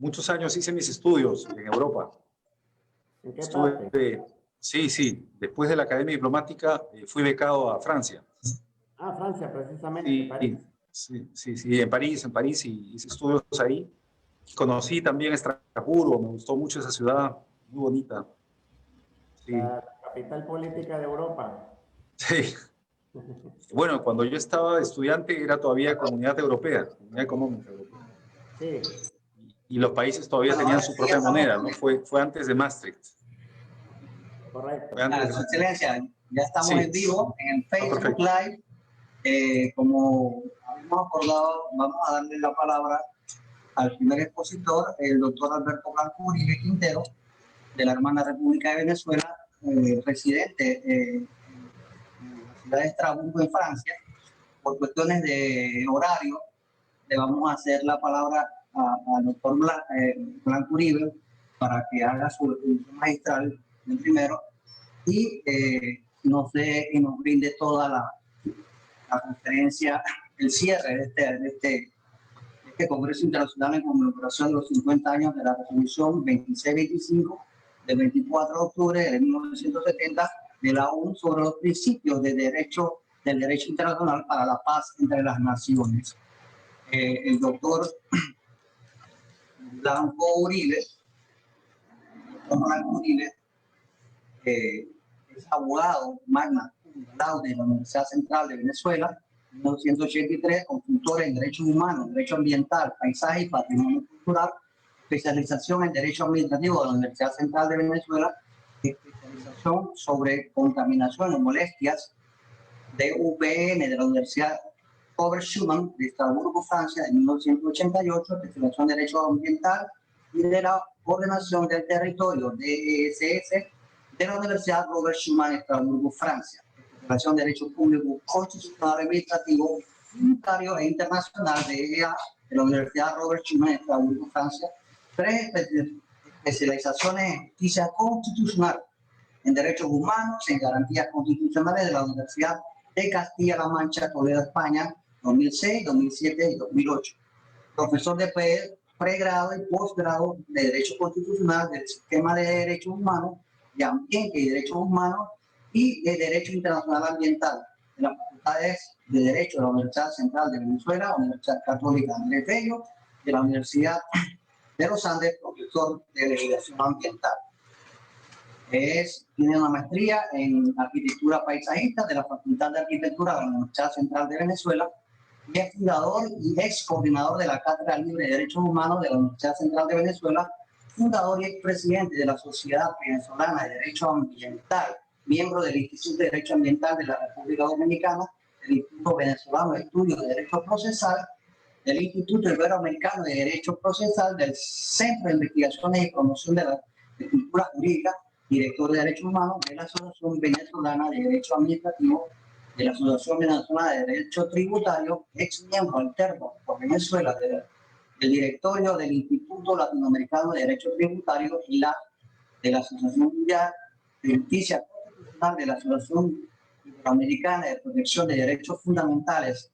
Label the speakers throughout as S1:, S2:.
S1: muchos años hice mis estudios en Europa.
S2: ¿En qué parte?
S1: Sí, sí. Después de la Academia Diplomática fui becado a Francia.
S2: Ah, Francia, precisamente,
S1: Sí,
S2: París.
S1: sí, en París y hice estudios ahí. Conocí también Estrasburgo, me gustó mucho esa ciudad, muy bonita. Sí,
S2: La capital política de Europa.
S1: sí. Bueno, cuando yo estaba estudiante era todavía Comunidad Europea, Comunidad Económica Europea.
S2: Sí,
S1: Y los países todavía
S3: Bueno,
S1: tenían
S3: ahora
S1: su
S3: sí ya
S1: propia
S3: estamos
S1: moneda,
S3: con
S1: ¿no?
S3: él.
S1: Fue antes de Maastricht.
S2: correcto.
S1: Fue antes de
S3: Su
S1: Maastricht.
S3: excelencia, ya estamos en
S1: Sí,
S3: vivo en el Facebook
S1: perfecto.
S3: Live. Como habíamos acordado, vamos a darle la palabra al primer expositor, el doctor Alberto Blanco Uribe Quintero, de la hermana República de Venezuela, residente en la ciudad de Estrasburgo, en Francia. Por cuestiones de horario, le vamos a hacer la palabra al doctor Blanco Uribe para que haga su exposición magistral en primero y y nos brinde toda la conferencia, el cierre de este Congreso Internacional en conmemoración de los 50 años de la Resolución 2625 del 24 de octubre de 1970 de la ONU sobre los principios del derecho internacional para la paz entre las naciones. El doctor Blanco Uribe, es abogado magna cum laude de la Universidad Central de Venezuela, en 1983, consultor en Derechos Humanos, Derecho Ambiental, Paisaje y Patrimonio Cultural, especialización en Derecho Administrativo de la Universidad Central de Venezuela, especialización sobre contaminación y molestias de UPN de la Universidad Robert Schuman de Estrasburgo, Francia, de 1988, especialización en Derecho Ambiental y de la Ordenación del Territorio, DESS, de la Universidad Robert Schuman, Estrasburgo, Francia. Especialización en Derecho Público, Constitucional, Administrativo, Tributario e Internacional, DEA, de la Universidad Robert Schuman, Estrasburgo, Francia. 3 especializaciones en Justicia Constitucional, en Derechos Humanos, en Garantías Constitucionales, de la Universidad de Castilla-La Mancha, Toledo, España, 2006, 2007 y 2008. Profesor de pregrado y posgrado de Derecho Constitucional, del Sistema de Derechos Humanos, de Ambiente y Derechos Humanos y de Derecho Internacional Ambiental de las Facultades de Derecho de la Universidad Central de Venezuela, Universidad Católica Andrés Bello, de la Universidad de los Andes, profesor de Legislación Ambiental. Tiene una maestría en Arquitectura Paisajista de la Facultad de Arquitectura de la Universidad Central de Venezuela y es fundador y ex coordinador de la Cátedra Libre de Derechos Humanos de la Universidad Central de Venezuela, fundador y expresidente de la Sociedad Venezolana de Derecho Ambiental, miembro del Instituto de Derecho Ambiental de la República Dominicana, del Instituto Venezolano de Estudios de Derecho Procesal, del Instituto Iberoamericano de Derecho Procesal, del Centro de Investigaciones y Promoción de la Cultura Jurídica, director de Derechos Humanos de la Asociación Venezolana de Derecho Administrativo, de la Asociación Venezolana de Derecho Tributario, ex miembro alterno por Venezuela del directorio del Instituto Latinoamericano de Derecho Tributario y de la Asociación Mundial de Justicia Constitucional de la Asociación Iberoamericana de Protección de Derechos Fundamentales,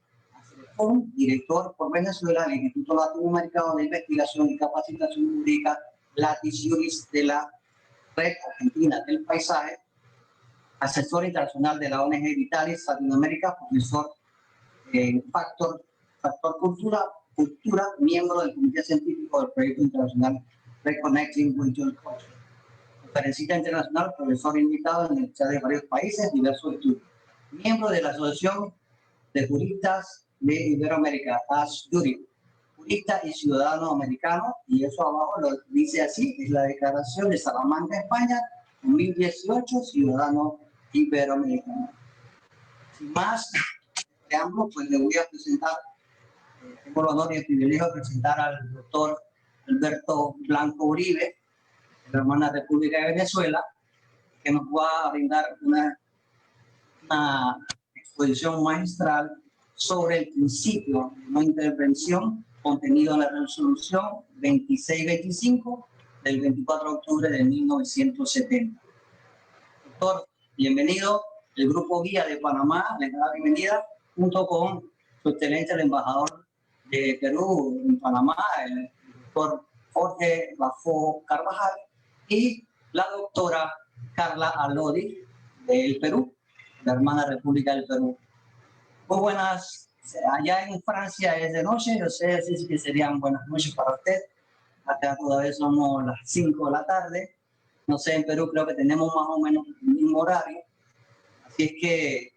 S3: director por Venezuela del Instituto Latinoamericano de Investigación y Capacitación Jurídica, Latis Juris de la Red Argentina del Paisaje, asesor internacional de la ONG Vitalis Latinoamérica, profesor Factor Cultura, miembro del Comité Científico del Proyecto Internacional Reconnecting Cultural Culture, conferencista internacional, profesor invitado en universidades de varios países, diversos estudios, miembro de la Asociación de Juristas de Iberoamérica, ASJURI, jurista y ciudadano americano, y eso abajo lo dice así, es la Declaración de Salamanca, España, 2018, ciudadano iberoamericano. Sin más preámbulo, pues le voy a presentar, tengo el honor y el privilegio de presentar al doctor Alberto Blanco Uribe, de la hermana República de Venezuela, que nos va a brindar una exposición magistral sobre el principio de no intervención contenido en la resolución 2625 del 24 de octubre de 1970. Doctor, bienvenido. El Grupo Guía de Panamá les da la bienvenida, junto con su excelencia el embajador de Perú en Panamá, el doctor Jorge Lafo Carvajal y la doctora Carla Alodi del Perú, la hermana República del Perú. Muy buenas, allá en Francia es de noche, yo sé así que serían buenas noches para usted. Acá todavía somos las 5 de la tarde. No sé, en Perú creo que tenemos más o menos el mismo horario. Así es que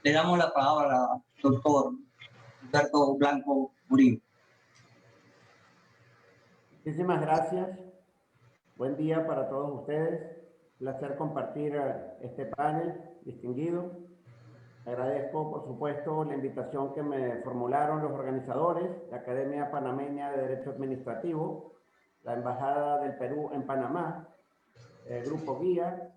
S3: le damos la palabra al doctor Humberto Blanco Murillo.
S2: Muchísimas gracias. Buen día para todos ustedes. Placer compartir este panel distinguido. Agradezco, por supuesto, la invitación que me formularon los organizadores, la Academia Panameña de Derecho Administrativo, la Embajada del Perú en Panamá, el Grupo Guía,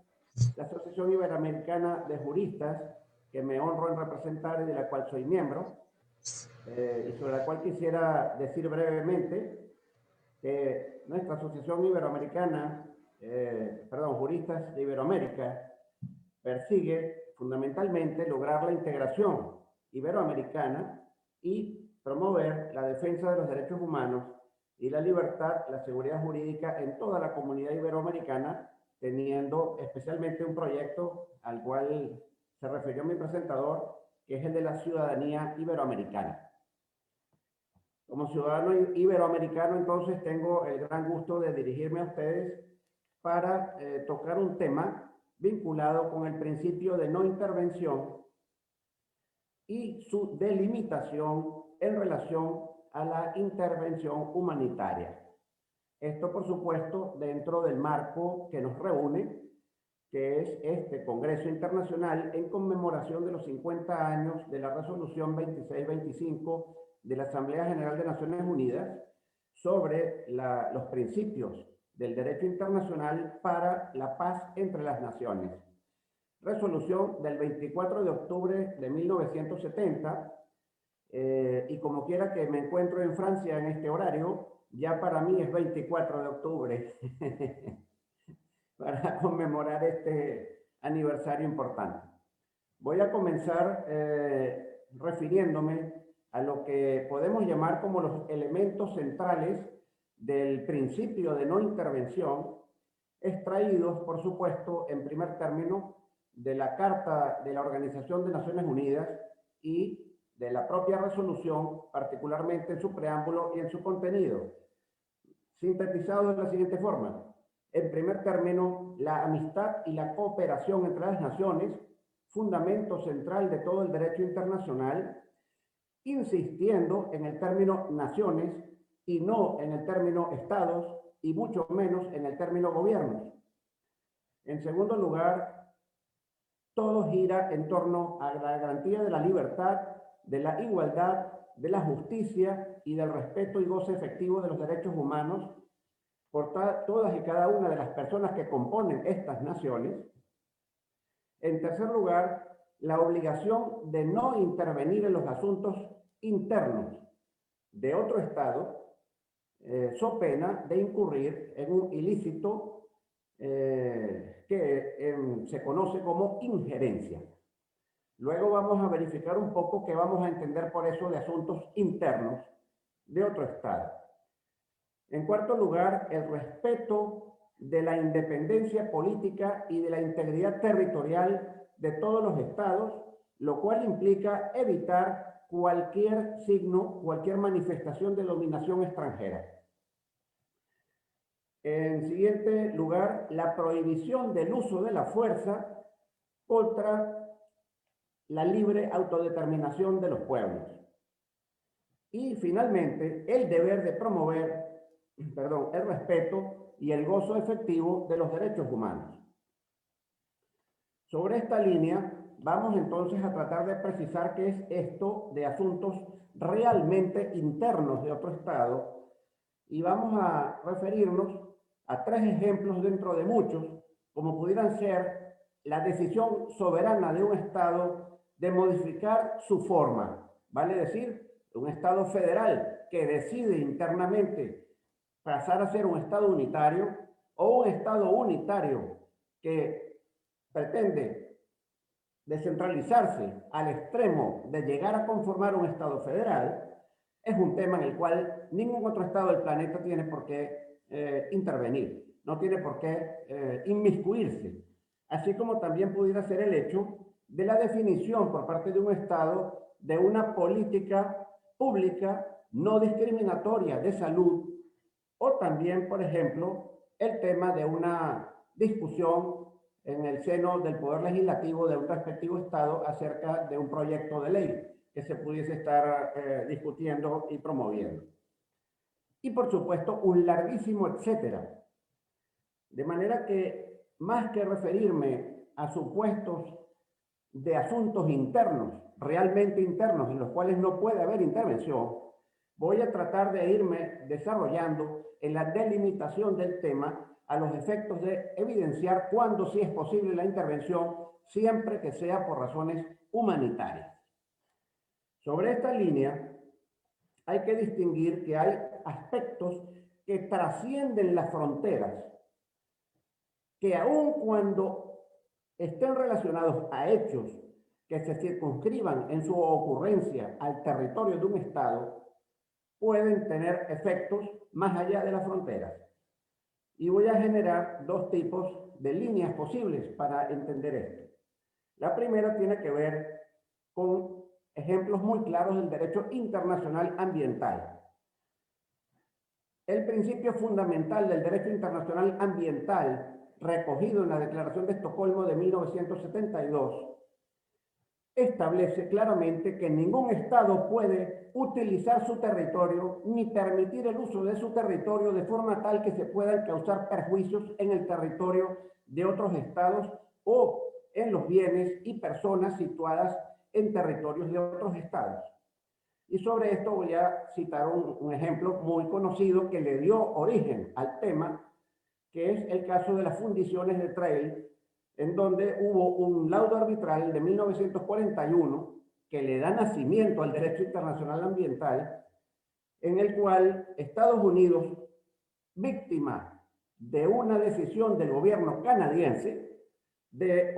S2: la Asociación Iberoamericana de Juristas, que me honro en representar y de la cual soy miembro, y sobre la cual quisiera decir brevemente que nuestra Asociación Iberoamericana, Juristas de Iberoamérica, persigue fundamentalmente lograr la integración iberoamericana y promover la defensa de los derechos humanos y la libertad, la seguridad jurídica en toda la comunidad iberoamericana, teniendo especialmente un proyecto al cual se refirió mi presentador, que es el de la ciudadanía iberoamericana. Como ciudadano iberoamericano, entonces, tengo el gran gusto de dirigirme a ustedes para tocar un tema vinculado con el principio de no intervención y su delimitación en relación a la intervención humanitaria. Esto, por supuesto, dentro del marco que nos reúne, que es este Congreso Internacional en conmemoración de los 50 años de la Resolución 2625 de la Asamblea General de Naciones Unidas sobre los principios del derecho internacional para la paz entre las naciones. Resolución del 24 de octubre de 1970, y como quiera que me encuentro en Francia en este horario, ya para mí es 24 de octubre para conmemorar este aniversario importante. Voy a comenzar refiriéndome a lo que podemos llamar como los elementos centrales del principio de no intervención, extraídos, por supuesto, en primer término, de la Carta de la Organización de Naciones Unidas y de la propia resolución, particularmente en su preámbulo y en su contenido. Sintetizado de la siguiente forma: en primer término, la amistad y la cooperación entre las naciones, fundamento central de todo el derecho internacional, insistiendo en el término naciones y no en el término estados y mucho menos en el término gobiernos. En segundo lugar, todo gira en torno a la garantía de la libertad, de la igualdad, de la justicia y del respeto y goce efectivo de los derechos humanos por todas y cada una de las personas que componen estas naciones. En tercer lugar, la obligación de no intervenir en los asuntos internos de otro Estado, so pena de incurrir en un ilícito que se conoce como injerencia. Luego vamos a verificar un poco qué vamos a entender por eso de asuntos internos de otro Estado. En cuarto lugar, el respeto de la independencia política y de la integridad territorial de todos los estados, lo cual implica evitar cualquier signo, cualquier manifestación de dominación extranjera. En siguiente lugar, la prohibición del uso de la fuerza contra la libre autodeterminación de los pueblos. Y finalmente, el deber de promover el respeto y el gozo efectivo de los derechos humanos. Sobre esta línea, vamos entonces a tratar de precisar qué es esto de asuntos realmente internos de otro Estado, y vamos a referirnos a tres ejemplos dentro de muchos, como pudieran ser la decisión soberana de un Estado de modificar su forma, vale decir, un Estado federal que decide internamente pasar a ser un Estado unitario, o un Estado unitario que pretende descentralizarse al extremo de llegar a conformar un Estado federal. Es un tema en el cual ningún otro Estado del planeta tiene por qué intervenir, no tiene por qué inmiscuirse, así como también pudiera ser el hecho de la definición por parte de un Estado de una política pública no discriminatoria de salud, o también, por ejemplo, el tema de una discusión en el seno del Poder Legislativo de un respectivo Estado acerca de un proyecto de ley que se pudiese estar discutiendo y promoviendo. Y por supuesto, un larguísimo etcétera. De manera que, más que referirme a supuestos de asuntos internos, realmente internos, en los cuales no puede haber intervención, voy a tratar de irme desarrollando en la delimitación del tema a los efectos de evidenciar cuándo sí es posible la intervención, siempre que sea por razones humanitarias. Sobre esta línea, hay que distinguir que hay aspectos que trascienden las fronteras, que aun cuando estén relacionados a hechos que se circunscriban en su ocurrencia al territorio de un Estado, pueden tener efectos más allá de las fronteras. Y voy a generar dos tipos de líneas posibles para entender esto. La primera tiene que ver con ejemplos muy claros del derecho internacional ambiental. El principio fundamental del derecho internacional ambiental, recogido en la Declaración de Estocolmo de 1972, establece claramente que ningún Estado puede utilizar su territorio ni permitir el uso de su territorio de forma tal que se puedan causar perjuicios en el territorio de otros Estados o en los bienes y personas situadas en territorios de otros Estados. Y sobre esto voy a citar un ejemplo muy conocido que le dio origen al tema, que es el caso de las fundiciones de Trail, en donde hubo un laudo arbitral de 1941 que le da nacimiento al derecho internacional ambiental, en el cual Estados Unidos, víctima de una decisión del gobierno canadiense de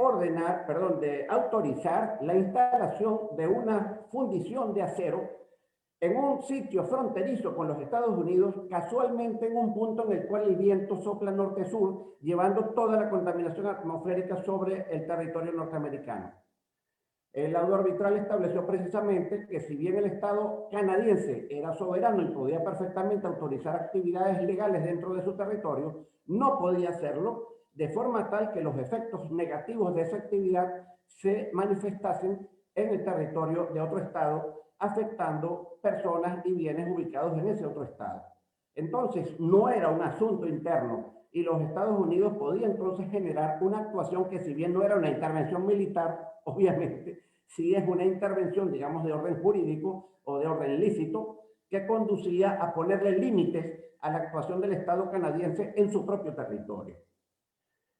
S2: autorizar la instalación de una fundición de acero en un sitio fronterizo con los Estados Unidos, casualmente en un punto en el cual el viento sopla norte-sur, llevando toda la contaminación atmosférica sobre el territorio norteamericano. El laudo arbitral estableció precisamente que si bien el Estado canadiense era soberano y podía perfectamente autorizar actividades legales dentro de su territorio, no podía hacerlo de forma tal que los efectos negativos de esa actividad se manifestasen en el territorio de otro Estado, afectando personas y bienes ubicados en ese otro Estado. Entonces, no era un asunto interno y los Estados Unidos podían entonces generar una actuación que, si bien no era una intervención militar, obviamente, sí es una intervención, digamos, de orden jurídico o de orden lícito, que conducía a ponerle límites a la actuación del Estado canadiense en su propio territorio.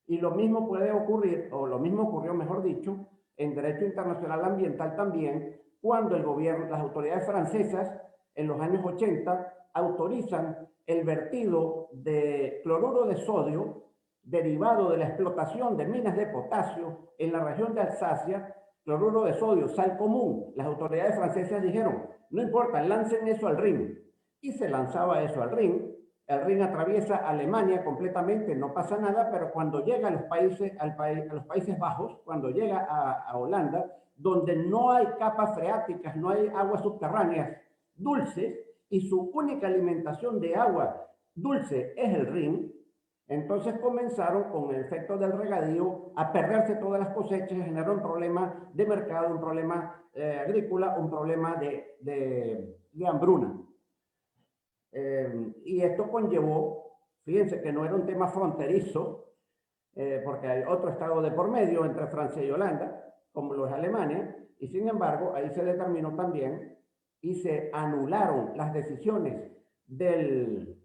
S2: Y lo mismo puede ocurrir, o lo mismo ocurrió, mejor dicho, en derecho internacional ambiental también, cuando el gobierno, las autoridades francesas, en los años 80, autorizan el vertido de cloruro de sodio derivado de la explotación de minas de potasio en la región de Alsacia, cloruro de sodio, sal común. Las autoridades francesas dijeron, no importa, lancen eso al Rin. Y se lanzaba eso al Rin. El Rin atraviesa Alemania completamente, no pasa nada, pero cuando llega a los Países Bajos, cuando llega a Holanda, donde no hay capas freáticas, no hay aguas subterráneas dulces, y su única alimentación de agua dulce es el Rin, entonces comenzaron con el efecto del regadío a perderse todas las cosechas, generó un problema de mercado, un problema agrícola, un problema de hambruna. Y esto conllevó, fíjense que no era un tema fronterizo, porque hay otro estado de por medio entre Francia y Holanda, como lo es Alemania, y sin embargo ahí se determinó también y se anularon las decisiones de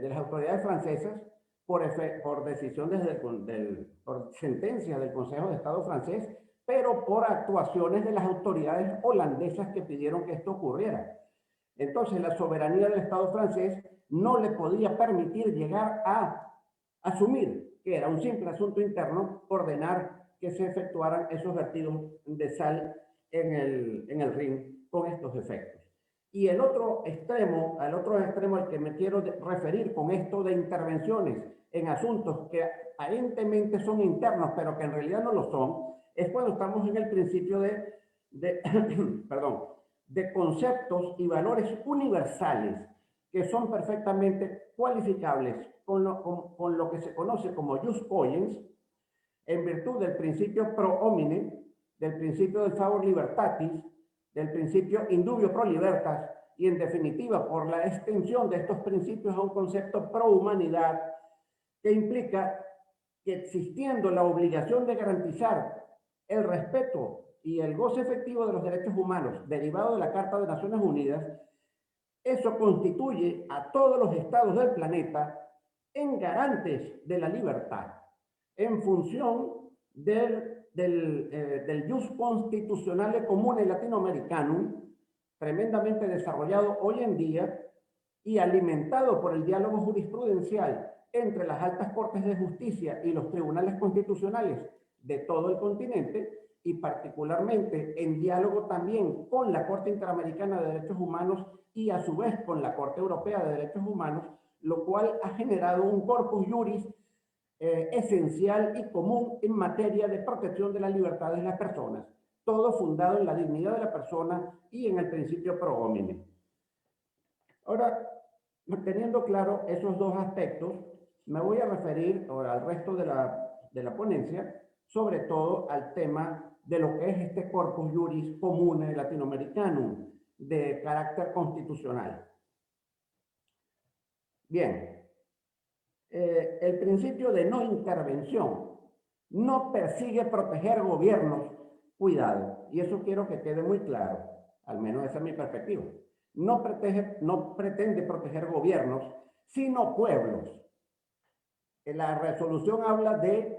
S2: las autoridades francesas por decisiones por sentencias del Consejo de Estado francés, pero por actuaciones de las autoridades holandesas que pidieron que esto ocurriera. Entonces la soberanía del Estado francés no le podía permitir llegar a asumir que era un simple asunto interno ordenar que se efectuaran esos vertidos de sal en el Rin con estos efectos. Y el otro extremo, al que me quiero referir con esto de intervenciones en asuntos que aparentemente son internos, pero que en realidad no lo son, es cuando estamos en el principio perdón, de conceptos y valores universales que son perfectamente cualificables con lo que se conoce como jus cogens, en virtud del principio pro homine, del principio del favor libertatis, del principio indubio pro libertas, y en definitiva por la extensión de estos principios a un concepto pro humanidad, que implica que existiendo la obligación de garantizar el respeto y el goce efectivo de los derechos humanos derivado de la Carta de Naciones Unidas, eso constituye a todos los estados del planeta en garantes de la libertad, en función del jus constitucionale comune latinoamericano, tremendamente desarrollado hoy en día y alimentado por el diálogo jurisprudencial entre las altas cortes de justicia y los tribunales constitucionales de todo el continente, y particularmente en diálogo también con la Corte Interamericana de Derechos Humanos y a su vez con la Corte Europea de Derechos Humanos, lo cual ha generado un corpus juris esencial y común en materia de protección de las libertades de las personas, todo fundado en la dignidad de la persona y en el principio pro homine. Ahora, teniendo claro esos dos aspectos, me voy a referir ahora al resto de la ponencia, sobre todo al tema de lo que es este corpus juris comune latinoamericano de carácter constitucional. Bien, el principio de no intervención no persigue proteger gobiernos, cuidado, y eso quiero que quede muy claro, al menos esa es mi perspectiva. No pretende proteger gobiernos, sino pueblos. La resolución habla de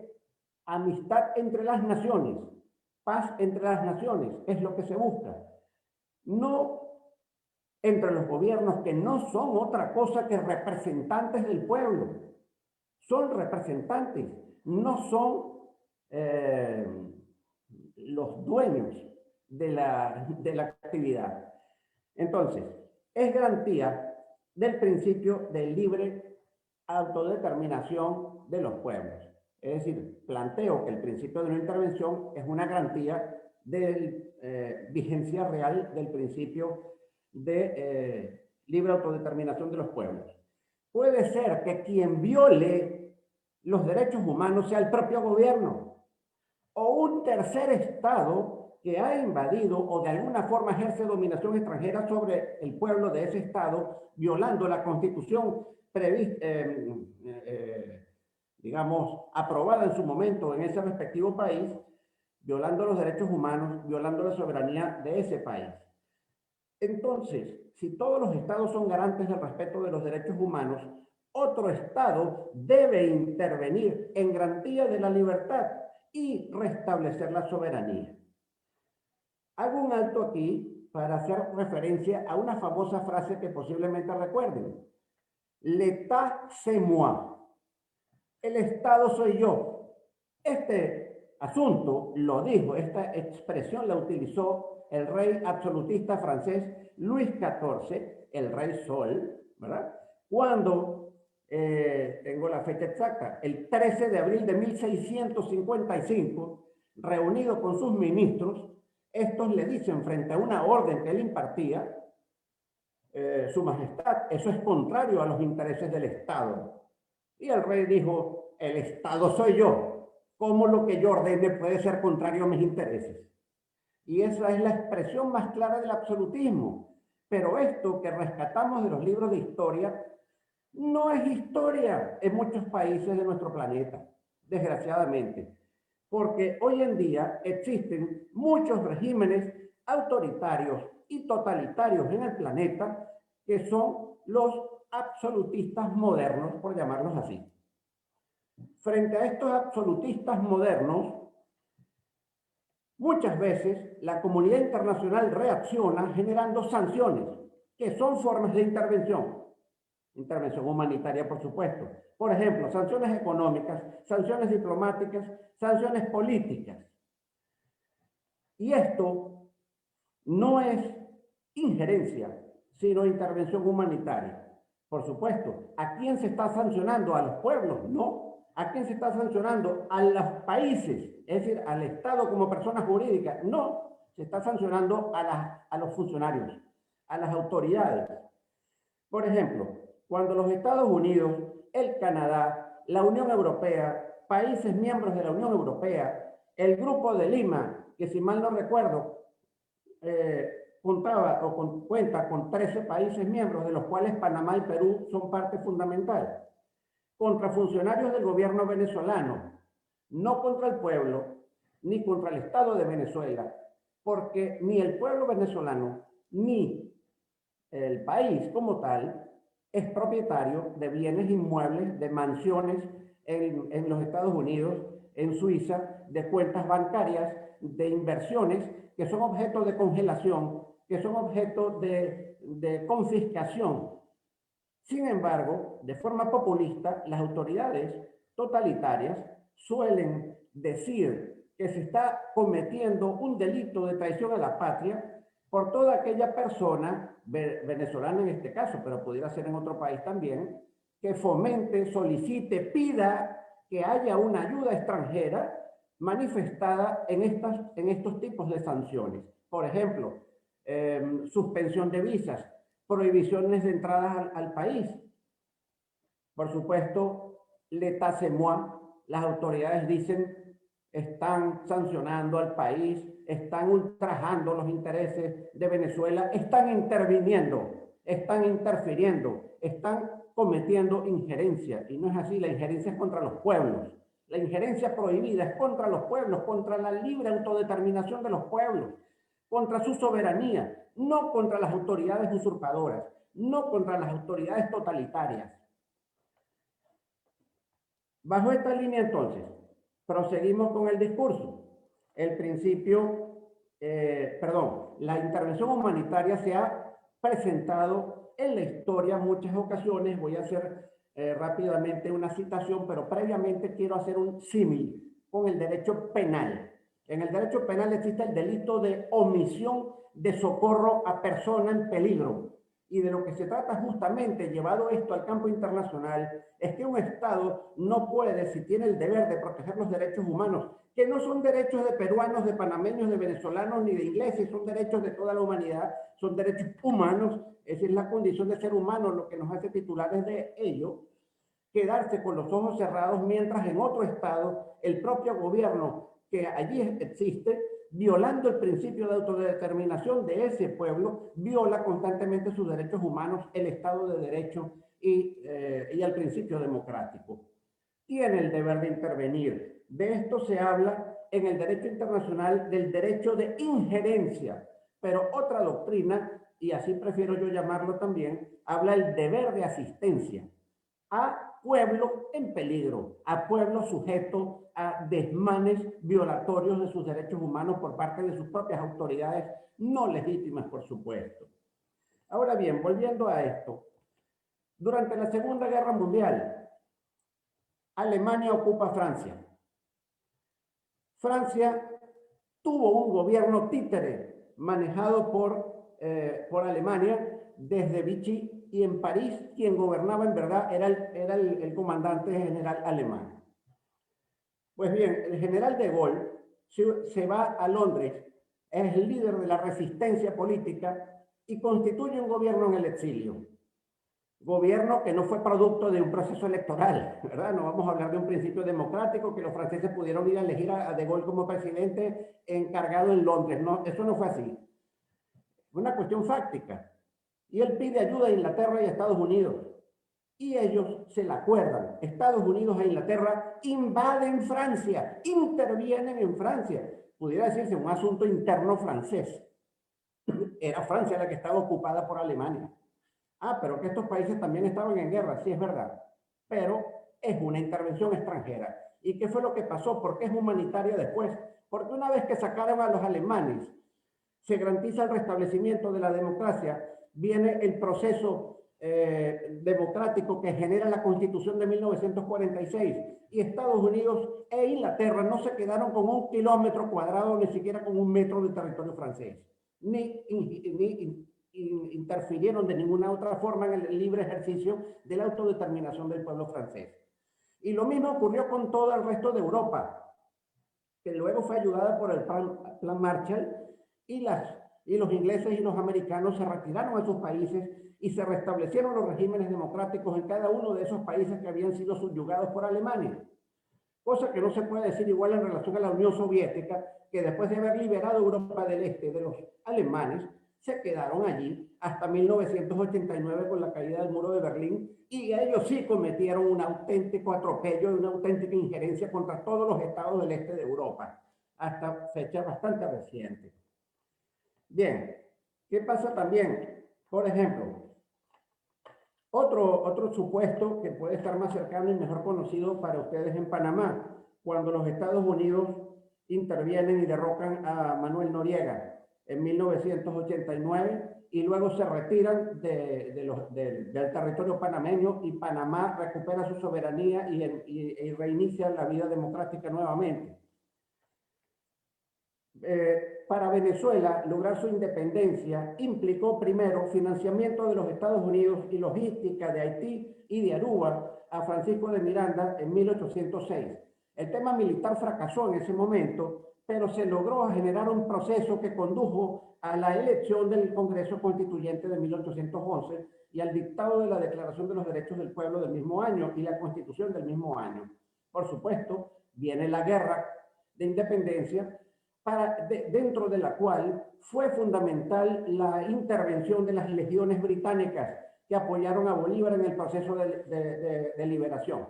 S2: amistad entre las naciones, paz entre las naciones, es lo que se busca. No entre los gobiernos, que no son otra cosa que representantes del pueblo. Son representantes, no son los dueños de la actividad. Entonces, es garantía del principio de libre autodeterminación de los pueblos. Es decir, planteo que el principio de no intervención es una garantía de vigencia real del principio de libre autodeterminación de los pueblos. Puede ser que quien viole los derechos humanos sea el propio gobierno o un tercer estado que ha invadido o de alguna forma ejerce dominación extranjera sobre el pueblo de ese estado, violando la constitución digamos, aprobada en su momento en ese respectivo país, violando los derechos humanos, violando la soberanía de ese país. Entonces, si todos los estados son garantes del respeto de los derechos humanos, otro estado debe intervenir en garantía de la libertad y restablecer la soberanía. Hago un alto aquí para hacer referencia a una famosa frase que posiblemente recuerden. L'État c'est moi. El Estado soy yo. Este asunto lo dijo, esta expresión la utilizó el rey absolutista francés Luis XIV, el rey Sol, ¿verdad? Cuando, tengo la fecha exacta, el 13 de abril de 1655, reunido con sus ministros, estos le dicen frente a una orden que él impartía, Su Majestad, eso es contrario a los intereses del Estado. Y el rey dijo, el Estado soy yo. ¿Cómo lo que yo ordene puede ser contrario a mis intereses? Y esa es la expresión más clara del absolutismo. Pero esto que rescatamos de los libros de historia no es historia en muchos países de nuestro planeta, desgraciadamente. Porque hoy en día existen muchos regímenes autoritarios y totalitarios en el planeta que son los absolutistas modernos, por llamarlos así. Frente a estos absolutistas modernos, muchas veces la comunidad internacional reacciona generando sanciones, que son formas de intervención. Intervención humanitaria, por supuesto. Por ejemplo, sanciones económicas, sanciones diplomáticas, sanciones políticas. Y esto no es injerencia, sino intervención humanitaria. Por supuesto, ¿a quién se está sancionando? ¿A los pueblos? No. ¿A quién se está sancionando? A los países, es decir, al Estado como persona jurídica. No, se está sancionando a los funcionarios, a las autoridades. Por ejemplo, cuando los Estados Unidos, el Canadá, la Unión Europea, países miembros de la Unión Europea, el Grupo de Lima, que si mal no recuerdo, cuenta con 13 países miembros, de los cuales Panamá y Perú son parte fundamental, contra funcionarios del gobierno venezolano, no contra el pueblo, ni contra el Estado de Venezuela, porque ni el pueblo venezolano, ni el país como tal, es propietario de bienes inmuebles, de mansiones en los Estados Unidos, en Suiza, de cuentas bancarias, de inversiones que son objeto de congelación, que son objeto de confiscación. Sin embargo, de forma populista, las autoridades totalitarias suelen decir que se está cometiendo un delito de traición a la patria por toda aquella persona, venezolana en este caso, pero pudiera ser en otro país también, que fomente, solicite, pida que haya una ayuda extranjera manifestada en estos tipos de sanciones. Por ejemplo, suspensión de visas, prohibiciones de entradas al país. Por supuesto, l'état c'est moi, las autoridades dicen están sancionando al país, están ultrajando los intereses de Venezuela, están interviniendo, están interfiriendo, están cometiendo injerencia. Y no es así, la injerencia es contra los pueblos. La injerencia prohibida es contra los pueblos, contra la libre autodeterminación de los pueblos, contra su soberanía, no contra las autoridades usurpadoras, no contra las autoridades totalitarias. Bajo esta línea, entonces, proseguimos con el discurso. El principio, la intervención humanitaria se ha presentado en la historia en muchas ocasiones. Voy a hacer rápidamente una citación, pero previamente quiero hacer un símil con el derecho penal. En el derecho penal existe el delito de omisión de socorro a persona en peligro. Y de lo que se trata justamente, llevado esto al campo internacional, es que un Estado no puede, si tiene el deber de proteger los derechos humanos, que no son derechos de peruanos, de panameños, de venezolanos, ni de ingleses, son derechos de toda la humanidad, son derechos humanos, esa es la condición de ser humano, lo que nos hace titulares de ello, quedarse con los ojos cerrados mientras en otro Estado el propio gobierno que allí existe, violando el principio de autodeterminación de ese pueblo, viola constantemente sus derechos humanos, el Estado de Derecho y el principio democrático. Tiene el deber de intervenir. De esto se habla en el derecho internacional del derecho de injerencia, pero otra doctrina, y así prefiero yo llamarlo también, habla del deber de asistencia a pueblo en peligro, a pueblo sujeto a desmanes violatorios de sus derechos humanos por parte de sus propias autoridades, no legítimas, por supuesto. Ahora bien, volviendo a esto, durante la Segunda Guerra Mundial, Alemania ocupa Francia. Francia tuvo un gobierno títere manejado por Alemania desde Vichy, y en París quien gobernaba en verdad era el comandante general alemán. Pues bien, el general de Gaulle se va a Londres, es el líder de la resistencia política y constituye un gobierno en el exilio. Gobierno que no fue producto de un proceso electoral, ¿verdad? No vamos a hablar de un principio democrático que los franceses pudieron ir a elegir a de Gaulle como presidente encargado en Londres. No, eso no fue así. Fue una cuestión fáctica. Y él pide ayuda a Inglaterra y a Estados Unidos. Y ellos se la acuerdan. Estados Unidos e Inglaterra invaden Francia, intervienen en Francia. Pudiera decirse un asunto interno francés. Era Francia la que estaba ocupada por Alemania. Ah, pero que estos países también estaban en guerra, sí es verdad. Pero es una intervención extranjera. ¿Y qué fue lo que pasó? ¿Por qué es humanitaria después? Porque una vez que sacaron a los alemanes, se garantiza el restablecimiento de la democracia, viene el proceso democrático que genera la Constitución de 1946 y Estados Unidos e Inglaterra no se quedaron con 1 kilómetro cuadrado, ni siquiera con 1 metro de territorio francés, ni interfirieron de ninguna otra forma en el libre ejercicio de la autodeterminación del pueblo francés. Y lo mismo ocurrió con todo el resto de Europa, que luego fue ayudada por el Plan Marshall, y los ingleses y los americanos se retiraron a sus países y se restablecieron los regímenes democráticos en cada uno de esos países que habían sido subyugados por Alemania. Cosa que no se puede decir igual en relación a la Unión Soviética, que después de haber liberado Europa del Este de los alemanes, se quedaron allí hasta 1989 con la caída del muro de Berlín, y ellos sí cometieron un auténtico atropello y una auténtica injerencia contra todos los estados del este de Europa, hasta fecha bastante reciente. Bien, ¿qué pasa también? Por ejemplo, otro supuesto que puede estar más cercano y mejor conocido para ustedes en Panamá, cuando los Estados Unidos intervienen y derrocan a Manuel Noriega en 1989 y luego se retiran del territorio panameño, y Panamá recupera su soberanía y reinicia la vida democrática nuevamente. Para Venezuela, lograr su independencia implicó primero financiamiento de los Estados Unidos y logística de Haití y de Aruba a Francisco de Miranda en 1806. El tema militar fracasó en ese momento, pero se logró generar un proceso que condujo a la elección del Congreso Constituyente de 1811 y al dictado de la Declaración de los Derechos del Pueblo del mismo año y la Constitución del mismo año. Por supuesto, viene la Guerra de Independencia, dentro de la cual fue fundamental la intervención de las legiones británicas que apoyaron a Bolívar en el proceso de liberación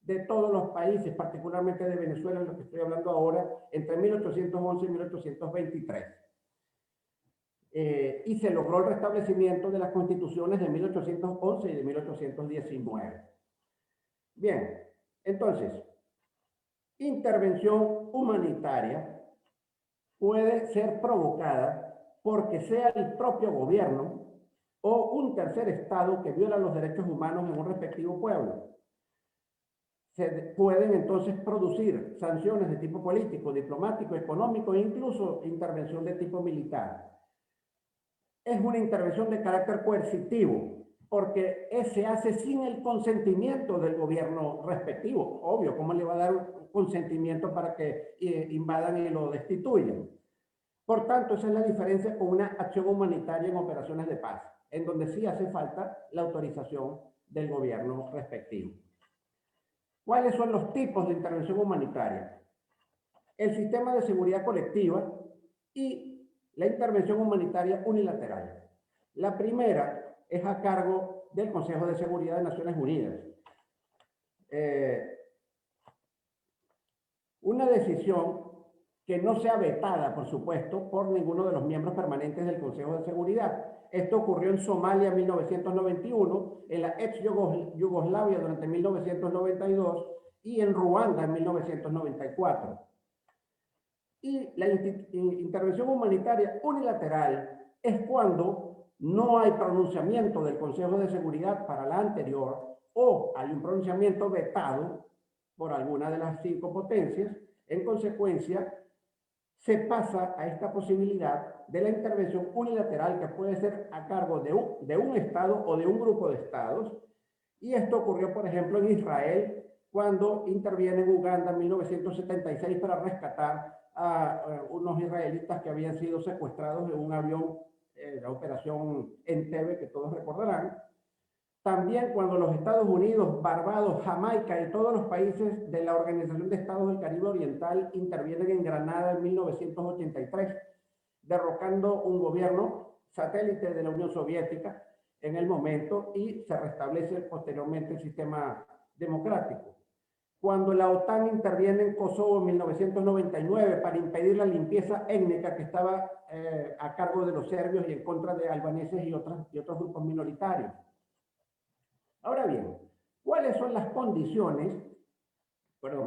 S2: de todos los países, particularmente de Venezuela, en lo que estoy hablando ahora, entre 1811 y 1823. Y se logró el restablecimiento de las constituciones de 1811 y de 1819. Bien, entonces, intervención humanitaria puede ser provocada porque sea el propio gobierno o un tercer estado que viola los derechos humanos en un respectivo pueblo. Se pueden entonces producir sanciones de tipo político, diplomático, económico e incluso intervención de tipo militar. Es una intervención de carácter coercitivo porque se hace sin el consentimiento del gobierno respectivo. Obvio, ¿cómo le va a dar un consentimiento para que invadan y lo destituyan? Por tanto, esa es la diferencia con una acción humanitaria en operaciones de paz, en donde sí hace falta la autorización del gobierno respectivo. ¿Cuáles son los tipos de intervención humanitaria? El sistema de seguridad colectiva y la intervención humanitaria unilateral. La primera es a cargo del Consejo de Seguridad de Naciones Unidas. Una decisión que no sea vetada, por supuesto, por ninguno de los miembros permanentes del Consejo de Seguridad. Esto ocurrió en Somalia en 1991, en la ex Yugoslavia durante 1992 y en Ruanda en 1994. Y la intervención humanitaria unilateral es cuando no hay pronunciamiento del Consejo de Seguridad para la anterior, o hay un pronunciamiento vetado por alguna de las 5 potencias. En consecuencia, se pasa a esta posibilidad de la intervención unilateral, que puede ser a cargo de un Estado o de un grupo de Estados. Y esto ocurrió, por ejemplo, en Israel, cuando interviene en Uganda en 1976 para rescatar a unos israelitas que habían sido secuestrados en un avión, la operación Entebbe, que todos recordarán. También cuando los Estados Unidos, Barbados, Jamaica y todos los países de la Organización de Estados del Caribe Oriental intervienen en Granada en 1983, derrocando un gobierno satélite de la Unión Soviética en el momento, y se restablece posteriormente el sistema democrático. Cuando la OTAN interviene en Kosovo en 1999 para impedir la limpieza étnica que estaba a cargo de los serbios y en contra de albaneses y otros grupos minoritarios. Ahora bien, ¿cuáles son las condiciones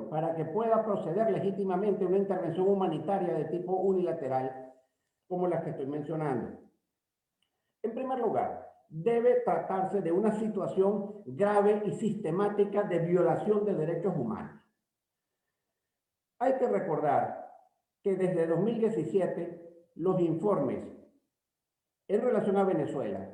S2: para que pueda proceder legítimamente una intervención humanitaria de tipo unilateral como las que estoy mencionando? En primer lugar, debe tratarse de una situación grave y sistemática de violación de derechos humanos. Hay que recordar que desde 2017 los informes en relación a Venezuela,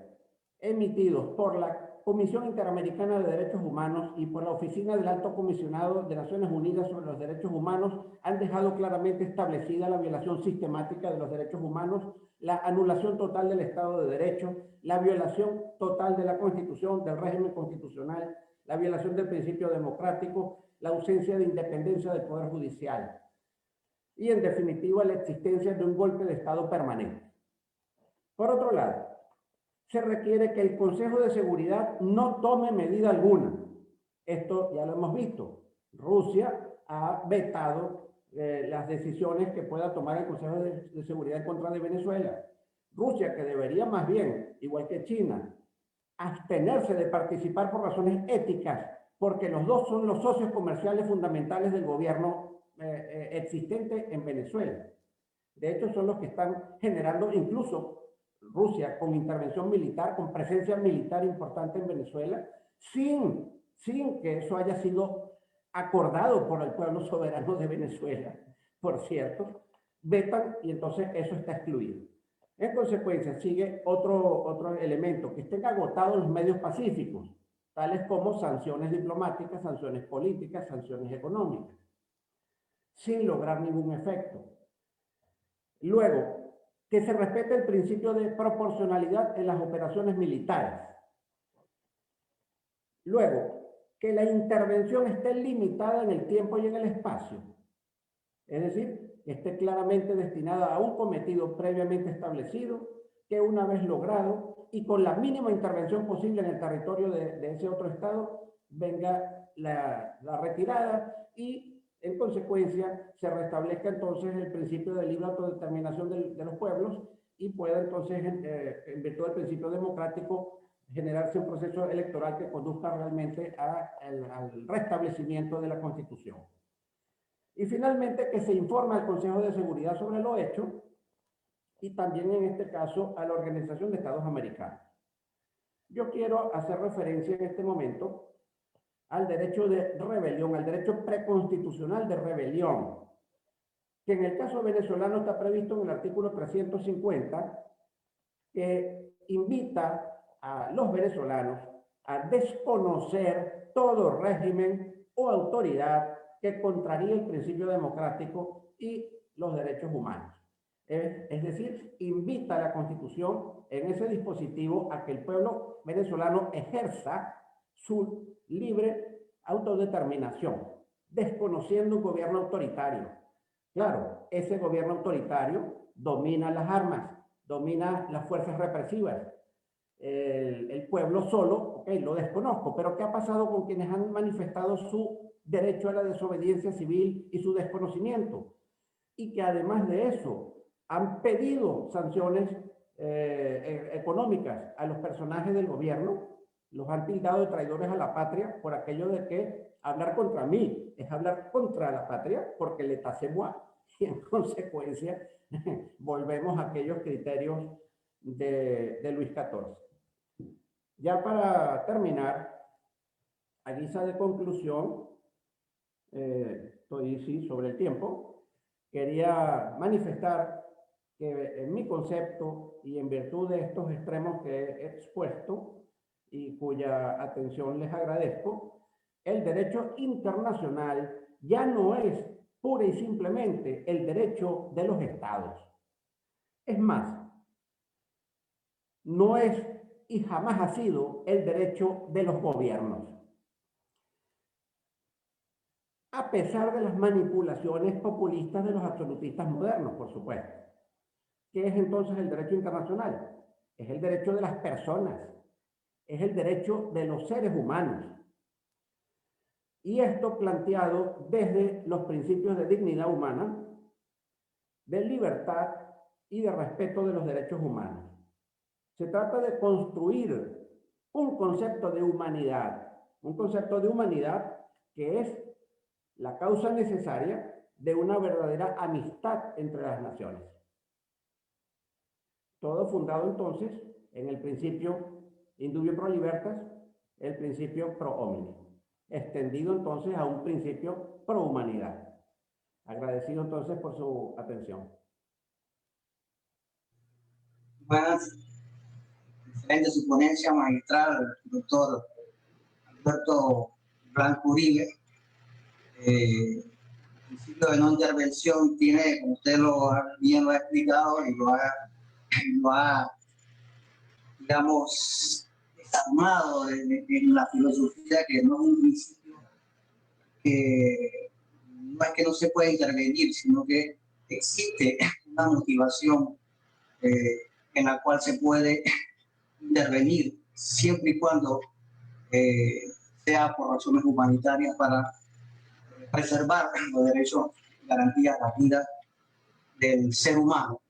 S2: emitidos por la Comisión Interamericana de Derechos Humanos y por la Oficina del Alto Comisionado de Naciones Unidas sobre los Derechos Humanos, han dejado claramente establecida la violación sistemática de los derechos humanos, la anulación total del Estado de Derecho, la violación total de la Constitución, del régimen constitucional, la violación del principio democrático, la ausencia de independencia del Poder Judicial y, en definitiva, la existencia de un golpe de Estado permanente. Por otro lado, se requiere que el Consejo de Seguridad no tome medida alguna. Esto ya lo hemos visto. Rusia ha vetado las decisiones que pueda tomar el Consejo de Seguridad en contra de Venezuela. Rusia, que debería más bien, igual que China, abstenerse de participar por razones éticas, porque los dos son los socios comerciales fundamentales del gobierno existente en Venezuela. De hecho, son los que están generando, incluso Rusia, con intervención militar, con presencia militar importante en Venezuela, sin que eso haya sido acordado por el pueblo soberano de Venezuela, por cierto, vetan y entonces eso está excluido. En consecuencia, sigue otro elemento, que estén agotados los medios pacíficos, tales como sanciones diplomáticas, sanciones políticas, sanciones económicas, sin lograr ningún efecto. Luego, que se respete el principio de proporcionalidad en las operaciones militares. Luego, que la intervención esté limitada en el tiempo y en el espacio. Es decir, que esté claramente destinada a un cometido previamente establecido, que una vez logrado y con la mínima intervención posible en el territorio de ese otro Estado, venga la retirada y, en consecuencia, se restablezca entonces el principio de libre autodeterminación de los pueblos y pueda entonces, en virtud del principio democrático, generarse un proceso electoral que conduzca realmente al restablecimiento de la Constitución. Y finalmente, que se informe al Consejo de Seguridad sobre lo hecho y también, en este caso, a la Organización de Estados Americanos. Yo quiero hacer referencia en este momento al derecho de rebelión, al derecho preconstitucional de rebelión, que en el caso venezolano está previsto en el artículo 350, que invita a los venezolanos a desconocer todo régimen o autoridad que contraríe el principio democrático y los derechos humanos. Es decir, invita a la Constitución en ese dispositivo a que el pueblo venezolano ejerza su libre autodeterminación, desconociendo un gobierno autoritario. Claro, ese gobierno autoritario domina las armas, domina las fuerzas represivas. El pueblo solo, ok, lo desconozco, pero ¿qué ha pasado con quienes han manifestado su derecho a la desobediencia civil y su desconocimiento? Y que además de eso han pedido sanciones económicas a los personajes del gobierno, los han tildado de traidores a la patria por aquello de que hablar contra mí es hablar contra la patria, porque l'état c'est moi, y en consecuencia volvemos a aquellos criterios de Luis XIV. Ya para terminar, a guisa de conclusión, estoy sobre el tiempo, quería manifestar que en mi concepto y en virtud de estos extremos que he expuesto y cuya atención les agradezco, el derecho internacional ya no es pura y simplemente el derecho de los estados. Es más, no es y jamás ha sido el derecho de los gobiernos. A pesar de las manipulaciones populistas de los absolutistas modernos, por supuesto. ¿Qué es entonces el derecho internacional? Es el derecho de las personas, es el derecho de los seres humanos. Y esto planteado desde los principios de dignidad humana, de libertad y de respeto de los derechos humanos. Se trata de construir un concepto de humanidad que es la causa necesaria de una verdadera amistad entre las naciones. Todo fundado entonces en el principio indubio pro libertas, el principio pro homine, extendido entonces a un principio pro humanidad. Agradecido entonces por su atención.
S3: Buenas referente a su ponencia magistral, el doctor Alberto Blanco Uribe. El principio de no intervención tiene, como usted bien lo ha explicado y lo ha digamos, desarmado en la filosofía, que no es un principio que no es que no se pueda intervenir, sino que existe una motivación en la cual se puede intervenir siempre y cuando sea por razones humanitarias para preservar los derechos y garantías de la vida del ser humano,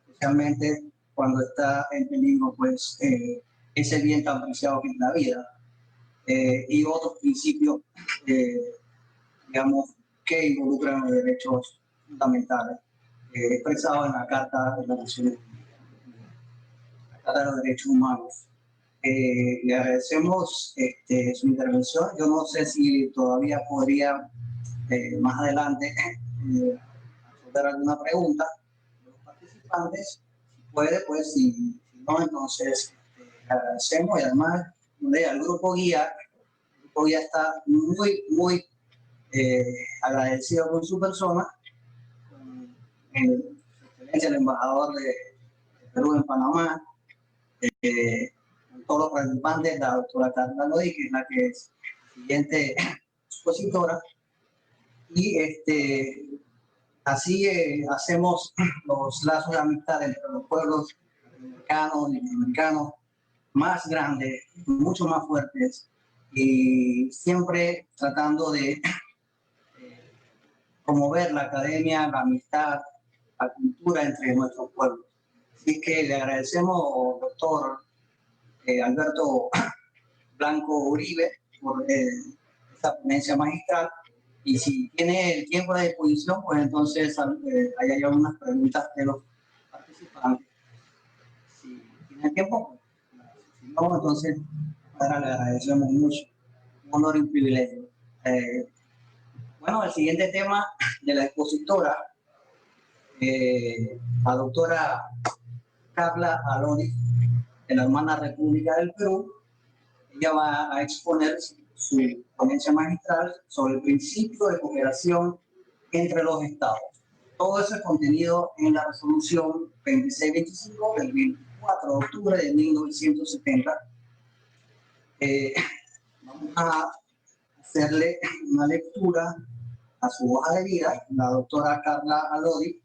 S3: especialmente cuando está en peligro pues, ese bien tan preciado que es la vida, y otros principios, digamos, que involucran los derechos fundamentales expresados en la Carta de las Naciones Unidas, la Carta de los Derechos Humanos. Le agradecemos su intervención. Yo no sé si todavía podría más adelante resolver alguna pregunta de los participantes. Si puede, pues si no, entonces le agradecemos, y además el grupo guía está muy agradecido con su persona, con el embajador de Perú en Panamá, con todos los participantes, la doctora Carla Lodi, que es la que es siguiente expositora, y así hacemos los lazos de amistad entre los pueblos latinoamericanos y americanos más grandes, mucho más fuertes, y siempre tratando de promover la academia, la amistad, la cultura entre nuestros pueblos. Así que le agradecemos, doctor Alberto Blanco Uribe, por esta ponencia magistral. Y si tiene el tiempo de disposición, pues entonces hay algunas preguntas de los participantes. Si tiene tiempo, pues, si no, entonces ahora le agradecemos mucho. Un honor y un privilegio. Bueno, el siguiente tema de la expositora, la doctora Carla Alodi, de la hermana República del Perú. Ella va a exponer su ponencia magistral sobre el principio de cooperación entre los estados. Todo eso es contenido en la resolución 2625 del 24 de octubre de 1970. Vamos a hacerle una lectura a su hoja de vida. La doctora Carla Alodi,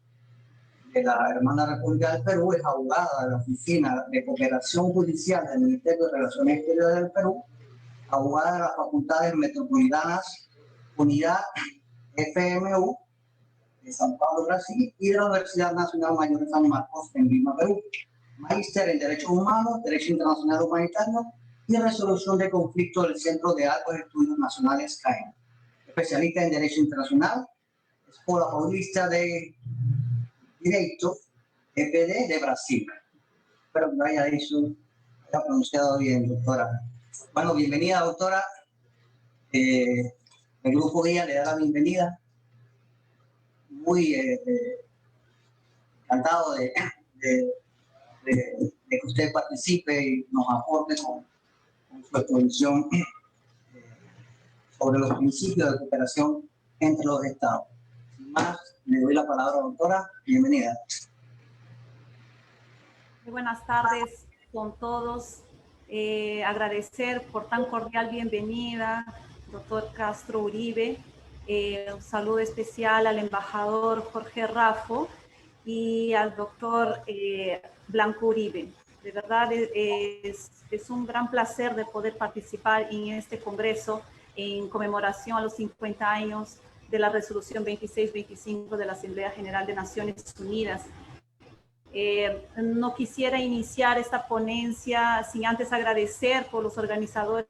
S3: de la hermana República del Perú, es abogada de la Oficina de Cooperación Judicial del Ministerio de Relaciones Exteriores del Perú, abogada de las Facultades Metropolitanas Unidad FMU de San Pablo, Brasil, y de la Universidad Nacional Mayor de San Marcos en Lima, Perú. Magíster en Derechos Humanos, Derecho Internacional Humanitario y Resolución de Conflictos del Centro de Altos Estudios Nacionales CAEN. Especialista en Derecho Internacional, Escuela Paulista de Direito, EPD de Brasil. Espero que lo haya pronunciado bien, doctora. Bueno, bienvenida, doctora. El grupo guía le da la bienvenida. Muy encantado de que usted participe y nos aporte con su exposición sobre los principios de cooperación entre los estados. Sin más, le doy la palabra, doctora. Bienvenida.
S4: Muy buenas tardes con todos. Agradecer por tan cordial bienvenida, doctor Castro Uribe. Un saludo especial al embajador Jorge Raffo y al doctor Blanco Uribe. De verdad es un gran placer de poder participar en este congreso en conmemoración a los 50 años de la resolución 2625 de la Asamblea General de Naciones Unidas. No quisiera iniciar esta ponencia sin antes agradecer por los organizadores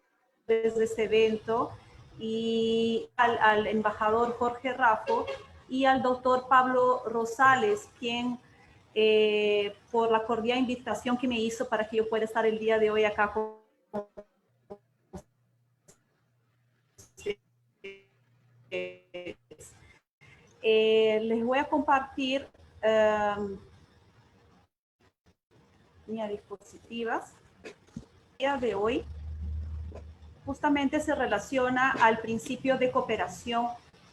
S4: de este evento y al embajador Jorge Raffo y al doctor Pablo Rosales, quien por la cordial invitación que me hizo para que yo pueda estar el día de hoy acá con ustedes. Les voy a compartir diapositivas. El día de hoy justamente se relaciona al principio de cooperación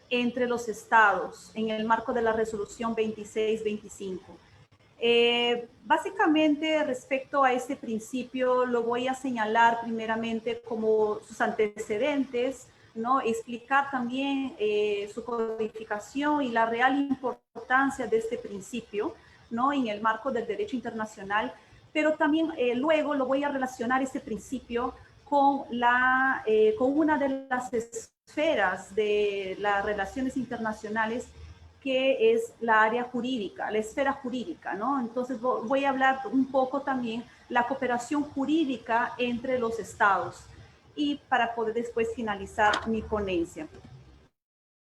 S4: entre los estados en el marco de la resolución 2625. Básicamente, respecto a este principio, lo voy a señalar primeramente como sus antecedentes, ¿no? Explicar también su codificación y la real importancia de este principio, ¿no? En el marco del derecho internacional, pero también luego lo voy a relacionar este principio con una de las esferas de las relaciones internacionales, que es la área jurídica, la esfera jurídica, ¿no? Entonces voy a hablar un poco también la cooperación jurídica entre los estados, y para poder después finalizar mi ponencia.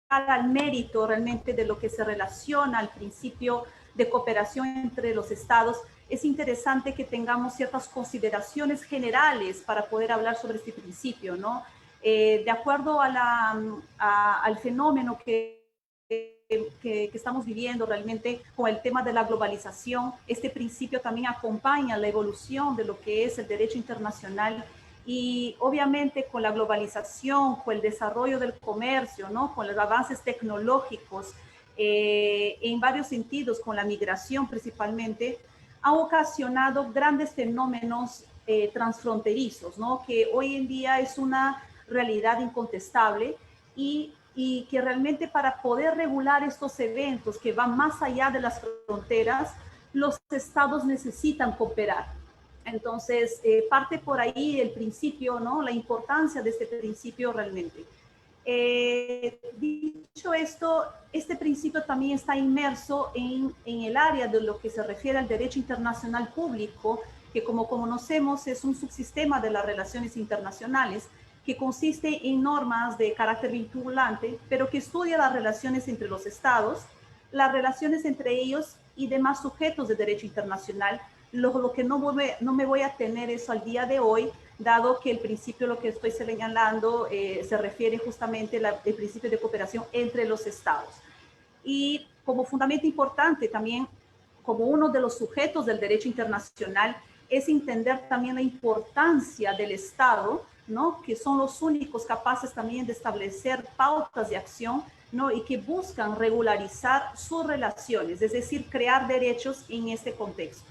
S4: Al mérito realmente de lo que se relaciona al principio de cooperación entre los estados, es interesante que tengamos ciertas consideraciones generales para poder hablar sobre este principio, ¿no? De acuerdo al fenómeno que estamos viviendo realmente con el tema de la globalización, este principio también acompaña la evolución de lo que es el derecho internacional, y obviamente con la globalización, con el desarrollo del comercio, ¿no? Con los avances tecnológicos, en varios sentidos, con la migración principalmente, ha ocasionado grandes fenómenos transfronterizos, ¿no? Que hoy en día es una realidad incontestable, y que realmente para poder regular estos eventos que van más allá de las fronteras, los estados necesitan cooperar. Entonces, parte por ahí el principio, ¿no? La importancia de este principio realmente. Dicho esto, este principio también está inmerso en el área de lo que se refiere al derecho internacional público, que como conocemos es un subsistema de las relaciones internacionales, que consiste en normas de carácter vinculante, pero que estudia las relaciones entre los estados, las relaciones entre ellos y demás sujetos de derecho internacional. Lo que no me voy a tener eso al día de hoy, dado que el principio, lo que estoy señalando, se refiere justamente al principio de cooperación entre los estados. Y como fundamento importante también, como uno de los sujetos del derecho internacional, es entender también la importancia del Estado, ¿no? Que son los únicos capaces también de establecer pautas de acción, ¿no? Y que buscan regularizar sus relaciones, es decir, crear derechos en este contexto.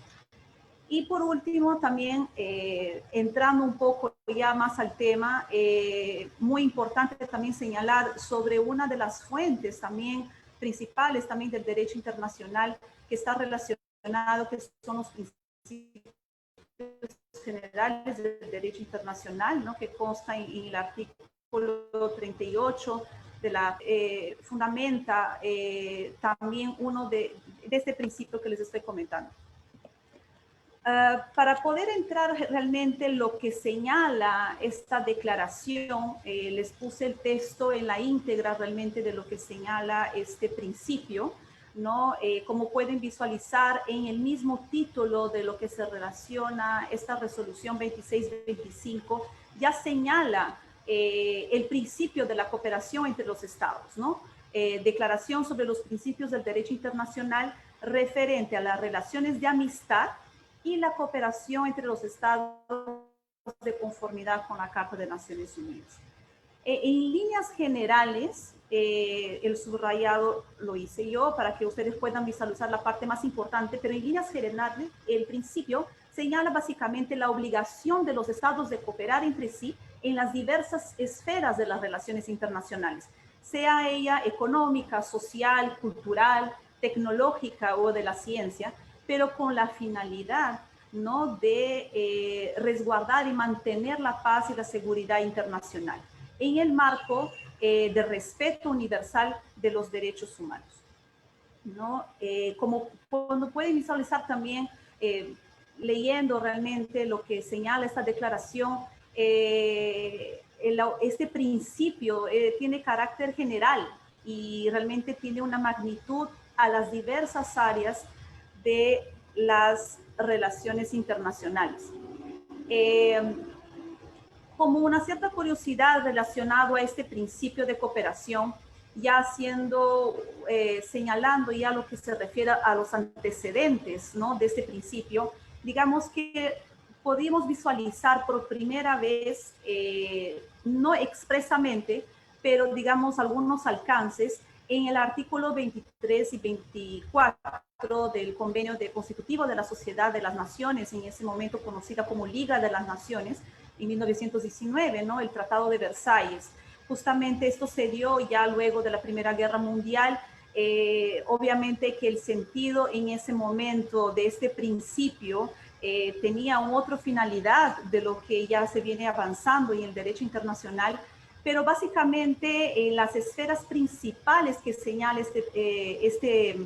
S4: Y por último, también entrando un poco ya más al tema, muy importante también señalar sobre una de las fuentes también principales también del derecho internacional, que está relacionado, que son los principios generales del derecho internacional, ¿no? Que consta en el artículo 38 de la fundamenta también uno de este principio que les estoy comentando. Para poder entrar realmente en lo que señala esta declaración, les puse el texto en la íntegra realmente de lo que señala este principio, ¿no? Como pueden visualizar en el mismo título de lo que se relaciona esta resolución 2625, ya señala el principio de la cooperación entre los estados, ¿no? Declaración sobre los principios del derecho internacional referente a las relaciones de amistad y la cooperación entre los estados de conformidad con la Carta de Naciones Unidas. En líneas generales, el subrayado lo hice yo para que ustedes puedan visualizar la parte más importante, pero en líneas generales, el principio señala básicamente la obligación de los estados de cooperar entre sí en las diversas esferas de las relaciones internacionales, sea ella económica, social, cultural, tecnológica o de la ciencia, pero con la finalidad, ¿no? De resguardar y mantener la paz y la seguridad internacional en el marco de respeto universal de los derechos humanos, ¿no? Como cuando pueden visualizar también, leyendo realmente lo que señala esta declaración, este principio tiene carácter general y realmente tiene una magnitud a las diversas áreas de las relaciones internacionales. Como una cierta curiosidad relacionado a este principio de cooperación, ya señalando ya lo que se refiere a los antecedentes, ¿no? De este principio, digamos que podíamos visualizar por primera vez, no expresamente, pero digamos algunos alcances en el artículo 23 y 24 del Convenio Constitutivo de la Sociedad de las Naciones, en ese momento conocida como Liga de las Naciones, en 1919, ¿no? El Tratado de Versalles. Justamente esto se dio ya luego de la Primera Guerra Mundial. Obviamente que el sentido en ese momento de este principio tenía otra finalidad de lo que ya se viene avanzando en el derecho internacional, pero básicamente las esferas principales que señala este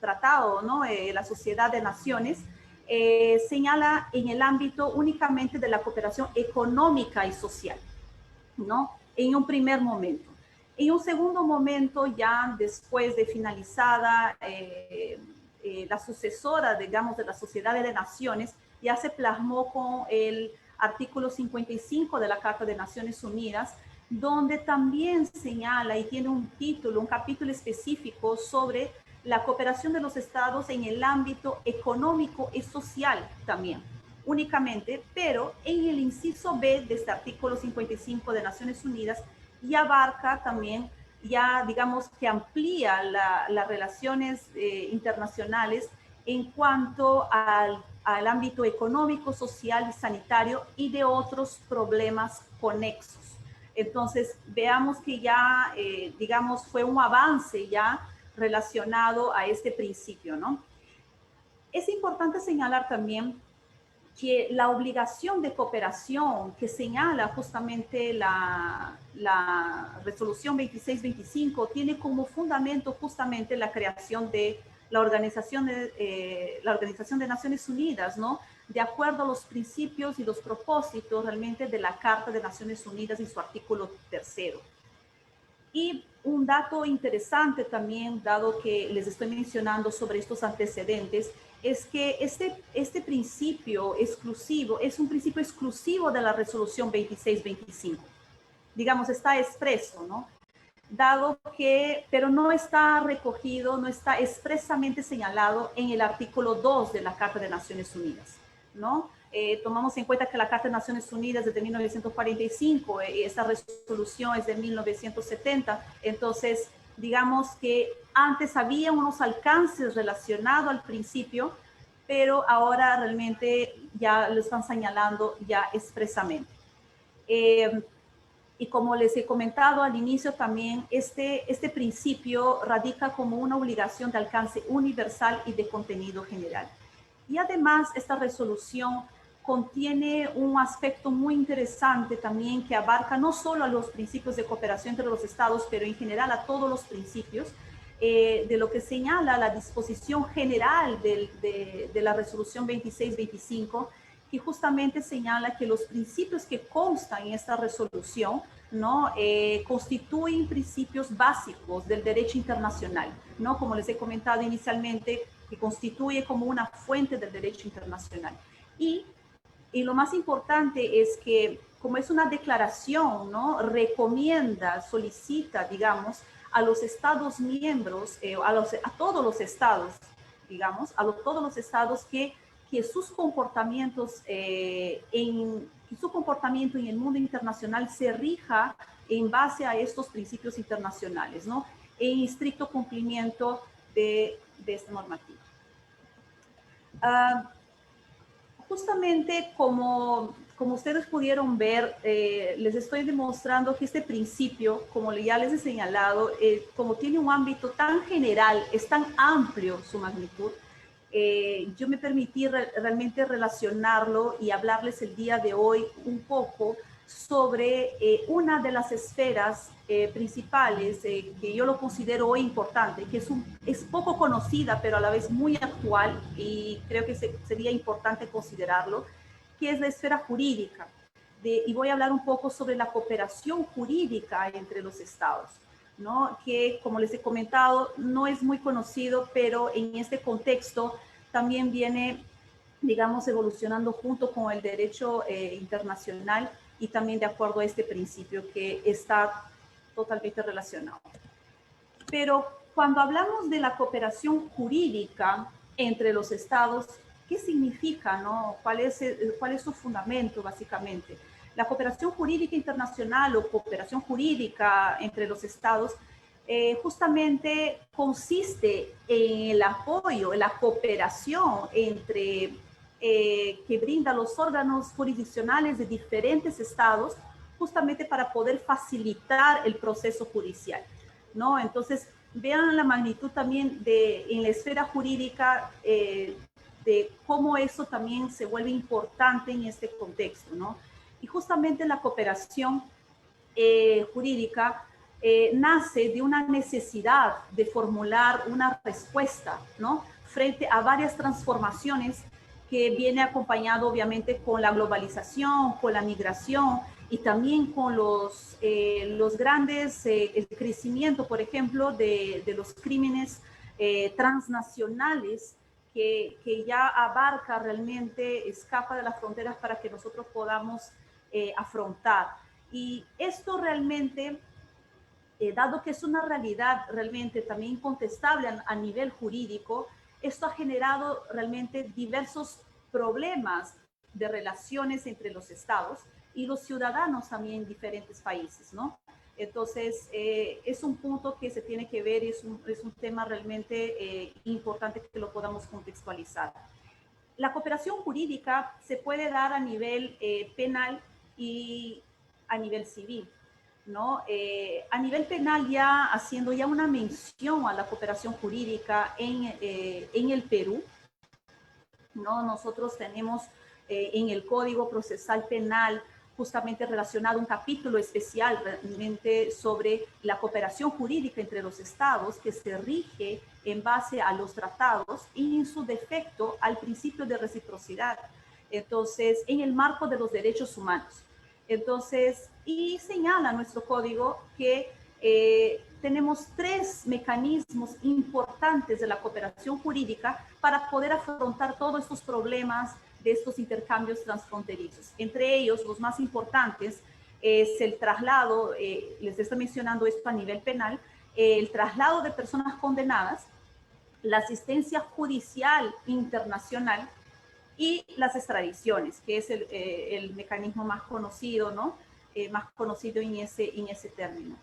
S4: tratado, ¿no? La Sociedad de Naciones, señala en el ámbito únicamente de la cooperación económica y social, ¿no? En un primer momento. En un segundo momento, ya después de finalizada la sucesora, digamos, de la Sociedad de Naciones, ya se plasmó con el artículo 55 de la Carta de Naciones Unidas, donde también señala y tiene un título, un capítulo específico sobre la cooperación de los estados en el ámbito económico y social también, únicamente, pero en el inciso B de este artículo 55 de Naciones Unidas ya abarca también, ya digamos que amplía las relaciones internacionales en cuanto al ámbito económico, social y sanitario y de otros problemas conexos. Entonces, veamos que ya, digamos, fue un avance ya relacionado a este principio, ¿no? Es importante señalar también que la obligación de cooperación que señala justamente la resolución 2625 tiene como fundamento justamente la creación de la Organización de Naciones Unidas, ¿no? De acuerdo a los principios y los propósitos realmente de la Carta de Naciones Unidas y su artículo 3. Y un dato interesante también, dado que les estoy mencionando sobre estos antecedentes, es que este principio exclusivo es un principio exclusivo de la resolución 2625. Digamos, está expreso, ¿no? Dado que, pero no está recogido, no está expresamente señalado en el artículo 2 de la Carta de Naciones Unidas, ¿no? Tomamos en cuenta que la Carta de Naciones Unidas es de 1945, esta resolución es de 1970, entonces digamos que antes había unos alcances relacionados al principio, pero ahora realmente ya lo están señalando ya expresamente. Y como les he comentado al inicio también, este principio radica como una obligación de alcance universal y de contenido general. Y además, esta resolución contiene un aspecto muy interesante también que abarca no solo a los principios de cooperación entre los estados, pero en general a todos los principios, de lo que señala la disposición general de la resolución 2625, que justamente señala que los principios que constan en esta resolución, ¿no? Constituyen principios básicos del derecho internacional, ¿no? Como les he comentado inicialmente, que constituye como una fuente del derecho internacional. Y lo más importante es que, como es una declaración, ¿no? Recomienda, solicita, digamos, a los Estados miembros, a todos los Estados, digamos, todos los Estados que sus comportamientos su comportamiento en el mundo internacional se rija en base a estos principios internacionales, ¿no? En estricto cumplimiento de esta normativa. Justamente como ustedes pudieron ver, les estoy demostrando que este principio, como ya les he señalado, como tiene un ámbito tan general, es tan amplio su magnitud, yo me permití realmente relacionarlo y hablarles el día de hoy un poco sobre una de las esferas principales que yo lo considero hoy importante, que es poco conocida, pero a la vez muy actual, y creo que sería importante considerarlo, que es la esfera jurídica. Y voy a hablar un poco sobre la cooperación jurídica entre los estados, ¿no? Que, como les he comentado, no es muy conocido, pero en este contexto también viene, digamos, evolucionando junto con el derecho internacional y también de acuerdo a este principio que está totalmente relacionado. Pero cuando hablamos de la cooperación jurídica entre los estados, ¿qué significa, no? ¿Cuál es su fundamento, básicamente? La cooperación jurídica internacional o cooperación jurídica entre los estados justamente consiste en el apoyo, en la cooperación entre que brinda los órganos jurisdiccionales de diferentes estados justamente para poder facilitar el proceso judicial, ¿no? Entonces, vean la magnitud también en la esfera jurídica de cómo eso también se vuelve importante en este contexto, ¿no? Y justamente la cooperación jurídica nace de una necesidad de formular una respuesta, ¿no? Frente a varias transformaciones que viene acompañado obviamente con la globalización, con la migración y también con los grandes, el crecimiento, por ejemplo, de los crímenes transnacionales que ya abarca realmente, escapa de las fronteras para que nosotros podamos afrontar. Y esto realmente, dado que es una realidad realmente también incontestable a nivel jurídico, esto ha generado realmente diversos problemas de relaciones entre los estados y los ciudadanos también en diferentes países, ¿no? Entonces, es un punto que se tiene que ver y es un tema realmente importante que lo podamos contextualizar. La cooperación jurídica se puede dar a nivel penal y a nivel civil, ¿no? A nivel penal, ya haciendo ya una mención a la cooperación jurídica en el Perú, ¿no? Nosotros tenemos en el Código Procesal Penal justamente relacionado un capítulo especial realmente sobre la cooperación jurídica entre los estados que se rige en base a los tratados y en su defecto al principio de reciprocidad. Entonces, en el marco de los derechos humanos. Entonces, y señala nuestro código que tenemos 3 mecanismos importantes de la cooperación jurídica para poder afrontar todos estos problemas de estos intercambios transfronterizos. Entre ellos, los más importantes es el traslado, les estoy mencionando esto a nivel penal, el traslado de personas condenadas, la asistencia judicial internacional y las extradiciones, que es el mecanismo más conocido, ¿no? Más conocido en ese término.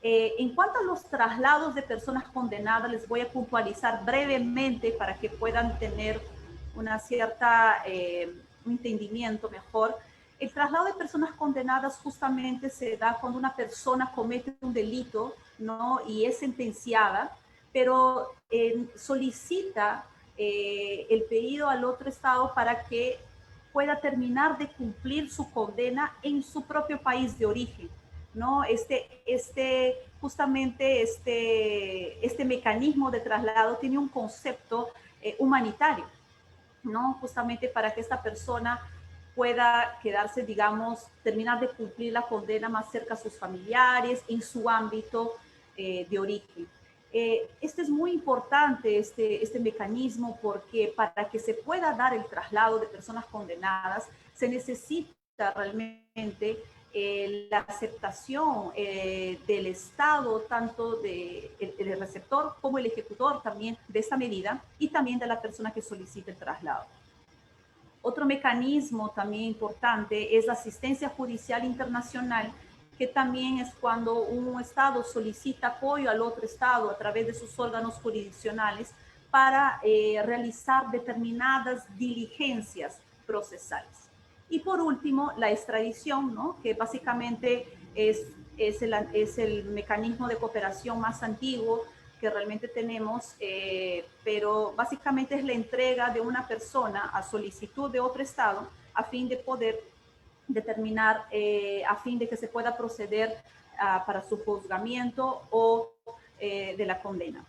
S4: En cuanto a los traslados de personas condenadas, les voy a puntualizar brevemente para que puedan tener una cierta, un entendimiento mejor. El traslado de personas condenadas justamente se da cuando una persona comete un delito, ¿no? Y es sentenciada, pero solicita el pedido al otro estado para que pueda terminar de cumplir su condena en su propio país de origen, ¿no? Justamente este mecanismo de traslado tiene un concepto humanitario, ¿no? Justamente para que esta persona pueda quedarse, digamos, terminar de cumplir la condena más cerca a sus familiares, en su ámbito de origen. Este es muy importante, este mecanismo, porque para que se pueda dar el traslado de personas condenadas, se necesita realmente la aceptación del Estado, tanto del receptor como el ejecutor también de esta medida y también de la persona que solicita el traslado. Otro mecanismo también importante es la asistencia judicial internacional, que también es cuando un Estado solicita apoyo al otro Estado a través de sus órganos jurisdiccionales para realizar determinadas diligencias procesales. Y por último, la extradición, ¿no? Que básicamente es el mecanismo de cooperación más antiguo que realmente tenemos, pero básicamente es la entrega de una persona a solicitud de otro Estado a fin de poder determinar, a fin de que se pueda proceder para su juzgamiento o de la condena.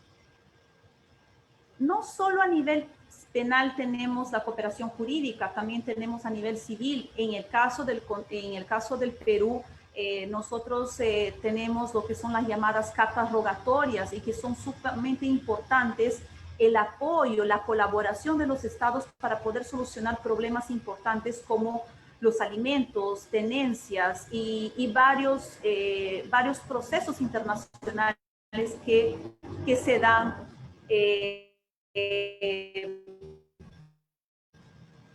S4: No solo a nivel penal tenemos la cooperación jurídica, también tenemos a nivel civil. En el caso del Perú, nosotros tenemos lo que son las llamadas cartas rogatorias y que son sumamente importantes el apoyo, la colaboración de los estados para poder solucionar problemas importantes como los alimentos, tenencias y varios procesos internacionales que se dan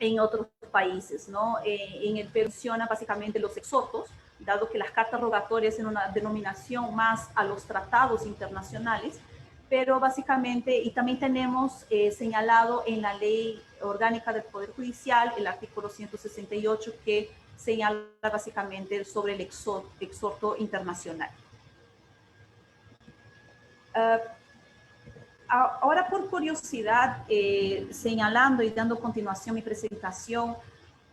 S4: en otros países, ¿no? En el Perú menciona básicamente los exhortos, dado que las cartas rogatorias en una denominación más a los tratados internacionales, pero básicamente, y también tenemos señalado en la Ley Orgánica del Poder Judicial, el artículo 168, que señala básicamente sobre el exhorto internacional. Ahora, por curiosidad, señalando y dando continuación a mi presentación,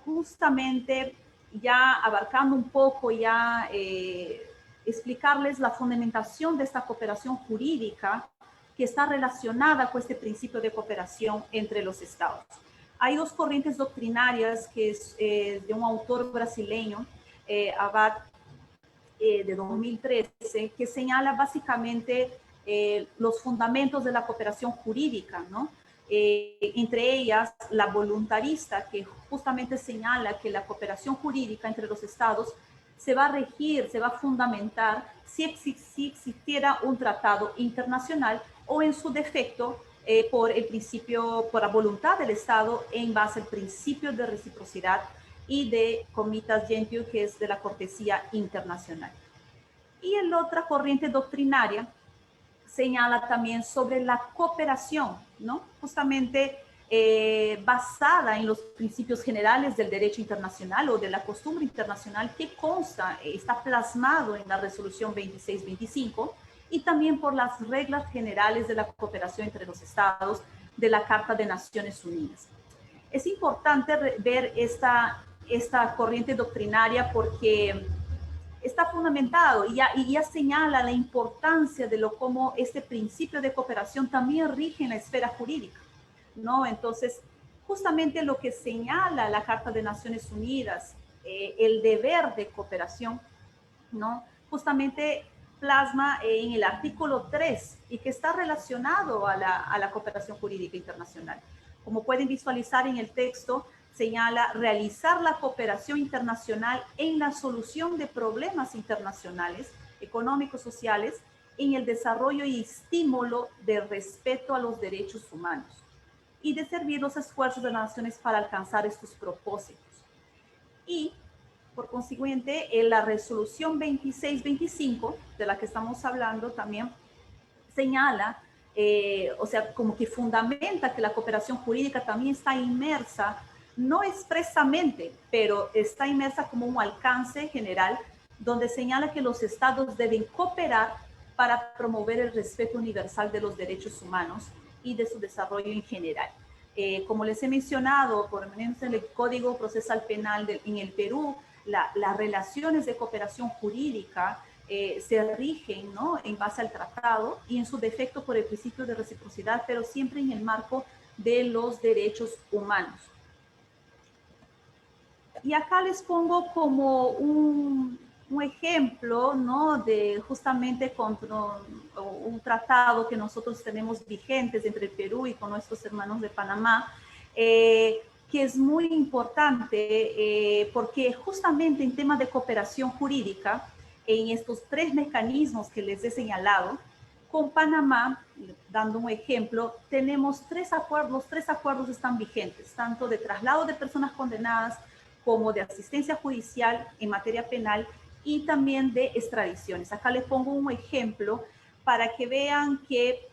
S4: justamente ya abarcando un poco, ya explicarles la fundamentación de esta cooperación jurídica que está relacionada con este principio de cooperación entre los estados. Hay dos corrientes doctrinarias que es de un autor brasileño, Abad, de 2013, que señala básicamente los fundamentos de la cooperación jurídica, ¿no? Entre ellas la voluntarista, que justamente señala que la cooperación jurídica entre los estados se va a regir, se va a fundamentar si existiera un tratado internacional o en su defecto por el principio, por la voluntad del Estado en base al principio de reciprocidad y de comitas gentio, que es de la cortesía internacional. Y en la otra corriente doctrinaria señala también sobre la cooperación, ¿no? Justamente basada en los principios generales del derecho internacional o de la costumbre internacional que consta, está plasmado en la resolución 2625 y también por las reglas generales de la cooperación entre los estados de la Carta de Naciones Unidas. Es importante ver esta corriente doctrinaria porque está fundamentado y ya señala la importancia de cómo este principio de cooperación también rige en la esfera jurídica, ¿no? Entonces, justamente lo que señala la Carta de Naciones Unidas, el deber de cooperación, ¿no? Justamente plasma en el artículo 3 y que está relacionado a la cooperación jurídica internacional. Como pueden visualizar en el texto, señala realizar la cooperación internacional en la solución de problemas internacionales, económicos, sociales, en el desarrollo y estímulo del respeto a los derechos humanos y de servir los esfuerzos de las naciones para alcanzar estos propósitos. Y, por consiguiente, en la resolución 2625, de la que estamos hablando, también señala, o sea, como que fundamenta que la cooperación jurídica también está inmersa, no expresamente, pero está inmersa como un alcance general, donde señala que los estados deben cooperar para promover el respeto universal de los derechos humanos y de su desarrollo en general. Como les he mencionado, por lo menos en el Código Procesal Penal en el Perú, las relaciones de cooperación jurídica se rigen, ¿no?, en base al tratado y en su defecto por el principio de reciprocidad, pero siempre en el marco de los derechos humanos. Y acá les pongo como un ejemplo, ¿no?, de justamente contra un tratado que nosotros tenemos vigentes entre el Perú y con nuestros hermanos de Panamá, que es muy importante porque justamente en tema de cooperación jurídica, en estos tres mecanismos que les he señalado, con Panamá, dando un ejemplo, tenemos tres acuerdos, los tres acuerdos están vigentes, tanto de traslado de personas condenadas como de asistencia judicial en materia penal y también de extradiciones. Acá les pongo un ejemplo para que vean que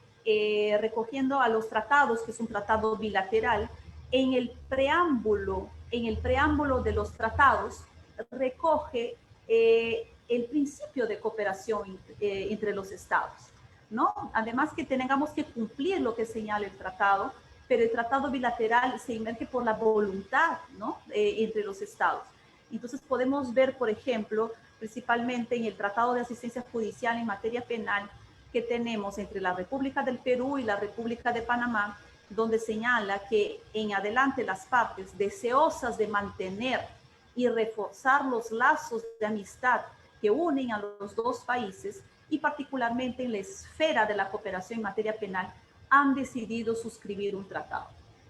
S4: recogiendo a los tratados, que es un tratado bilateral, en el preámbulo de los tratados recoge el principio de cooperación entre los estados, ¿no? Además que tengamos que cumplir lo que señala el tratado, pero el tratado bilateral se inmerge por la voluntad, ¿no?, entre los estados. Entonces podemos ver, por ejemplo, principalmente en el Tratado de Asistencia Judicial en materia penal que tenemos entre la República del Perú y la República de Panamá, donde señala que en adelante las partes deseosas de mantener y reforzar los lazos de amistad que unen a los dos países y particularmente en la esfera de la cooperación en materia penal, han decidido suscribir un tratado.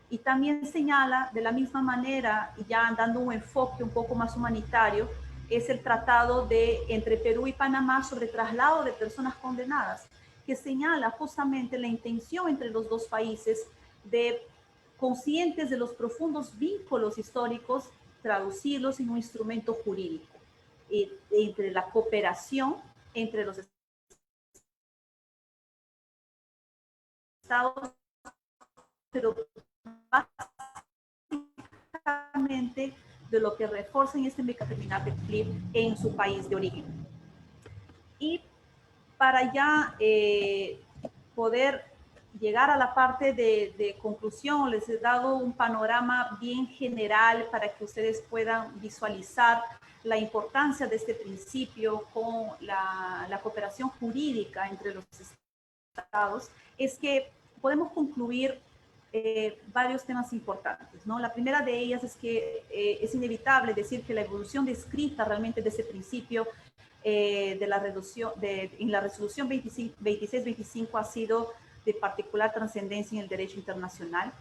S4: Y también señala de la misma manera, ya dando un enfoque un poco más humanitario, es el tratado entre Perú y Panamá sobre traslado de personas condenadas, que señala justamente la intención entre los dos países de conscientes de los profundos vínculos históricos, traducirlos en un instrumento jurídico entre la cooperación entre los estados, pero básicamente de lo que refuerzan este mecanismo de FLIP en su país de origen. Y para ya poder llegar a la parte de conclusión, les he dado un panorama bien general para que ustedes puedan visualizar la importancia de este principio con la cooperación jurídica entre los estados. Es que podemos concluir varios temas importantes, ¿no? La primera de ellas es que es inevitable decir que la evolución descrita realmente de ese principio de la reducción, en la resolución 2625 ha sido de particular trascendencia en el derecho internacional.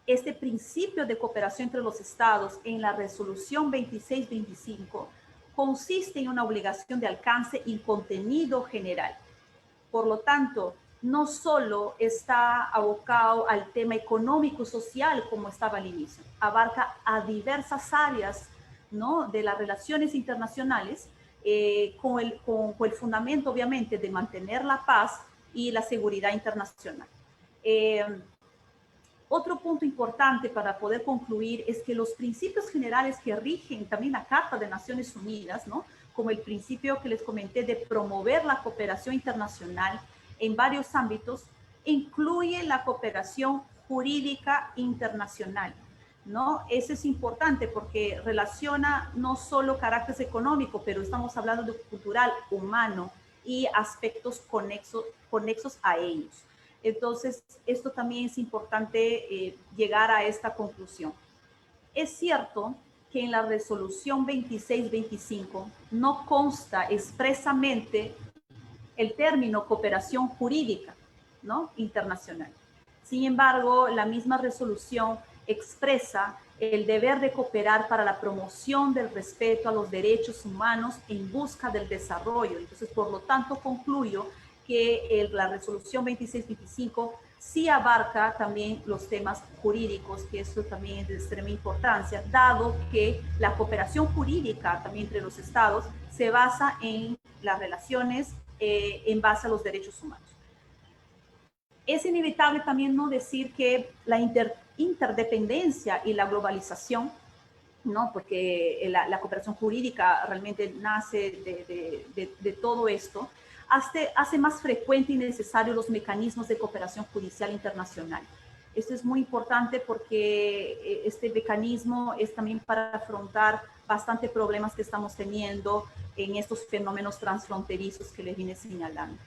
S4: Este principio de cooperación entre los estados en la resolución 2625 consiste en una obligación de alcance y contenido general. Por lo tanto, no solo está abocado al tema económico-social como estaba al inicio, abarca a diversas áreas, ¿no?, de las relaciones internacionales, con el fundamento, obviamente, de mantener la paz y la seguridad internacional. Otro punto importante para poder concluir es que los principios generales que rigen también la Carta de Naciones Unidas, ¿no?, como el principio que les comenté de promover la cooperación internacional en varios ámbitos, incluye la cooperación jurídica internacional, ¿no? Eso es importante porque relaciona no solo carácter económico, pero estamos hablando de cultural, humano y aspectos conexos a ellos. Entonces, esto también es importante llegar a esta conclusión. Es cierto que en la resolución 2625 no consta expresamente el término cooperación jurídica, ¿no?, internacional. Sin embargo, la misma resolución expresa el deber de cooperar para la promoción del respeto a los derechos humanos en busca del desarrollo. Entonces, por lo tanto, concluyo que la resolución 2625 sí abarca también los temas jurídicos, que esto también es de extrema importancia, dado que la cooperación jurídica también entre los estados se basa en las relaciones en base a los derechos humanos. Es inevitable también no decir que la interdependencia y la globalización, ¿no?, porque la cooperación jurídica realmente nace de todo esto, hace más frecuente y necesario los mecanismos de cooperación judicial internacional. Esto es muy importante porque este mecanismo es también para afrontar bastante problemas que estamos teniendo en estos fenómenos transfronterizos que les vine señalando.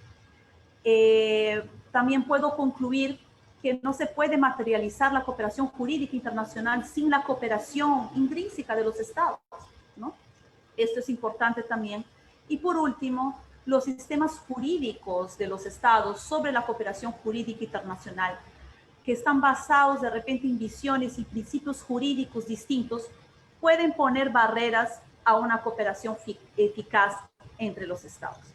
S4: También puedo concluir que no se puede materializar la cooperación jurídica internacional sin la cooperación intrínseca de los estados, ¿no? Esto es importante también. Y por último, los sistemas jurídicos de los estados sobre la cooperación jurídica internacional, que están basados de repente en visiones y principios jurídicos distintos, pueden poner barreras a una cooperación eficaz entre los estados.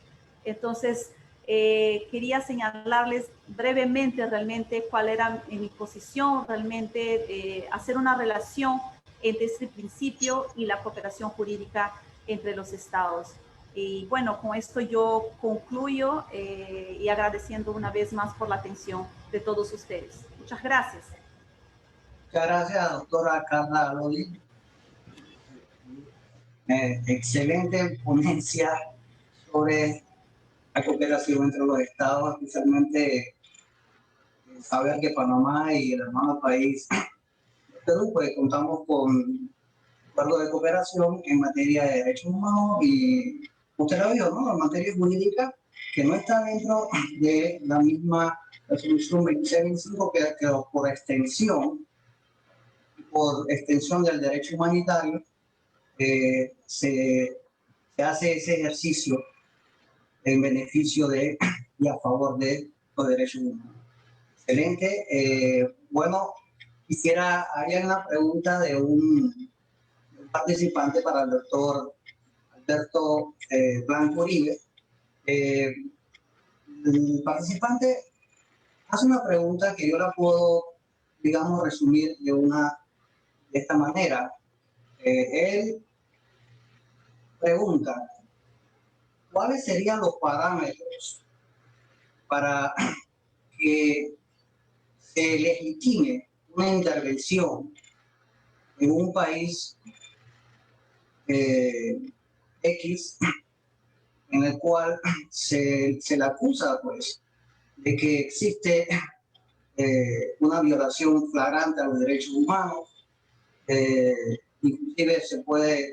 S4: Entonces, quería señalarles brevemente realmente cuál era mi posición, realmente hacer una relación entre este principio y la cooperación jurídica entre los estados. Y bueno, con esto yo concluyo y agradeciendo una vez más por la atención de todos ustedes. Muchas gracias.
S3: Muchas gracias, doctora Carla Loli. Excelente ponencia sobre la cooperación entre los estados, especialmente saber que Panamá y el hermano país Perú, pues contamos con un acuerdo de cooperación en materia de derechos humanos y usted lo vio, ¿no?, en materia jurídica, que no está dentro de la misma resolución 2625, que por extensión del derecho humanitario, se hace ese ejercicio en beneficio de y a favor de los derechos humanos. Excelente. Bueno, haría una pregunta de un participante para el doctor Alberto Blanco Uribe. El participante hace una pregunta que yo la puedo digamos, resumir de esta manera. Él pregunta, ¿cuáles serían los parámetros para que se legitime una intervención en un país X, en el cual se le acusa, pues, de que existe una violación flagrante a los derechos humanos? Inclusive se puede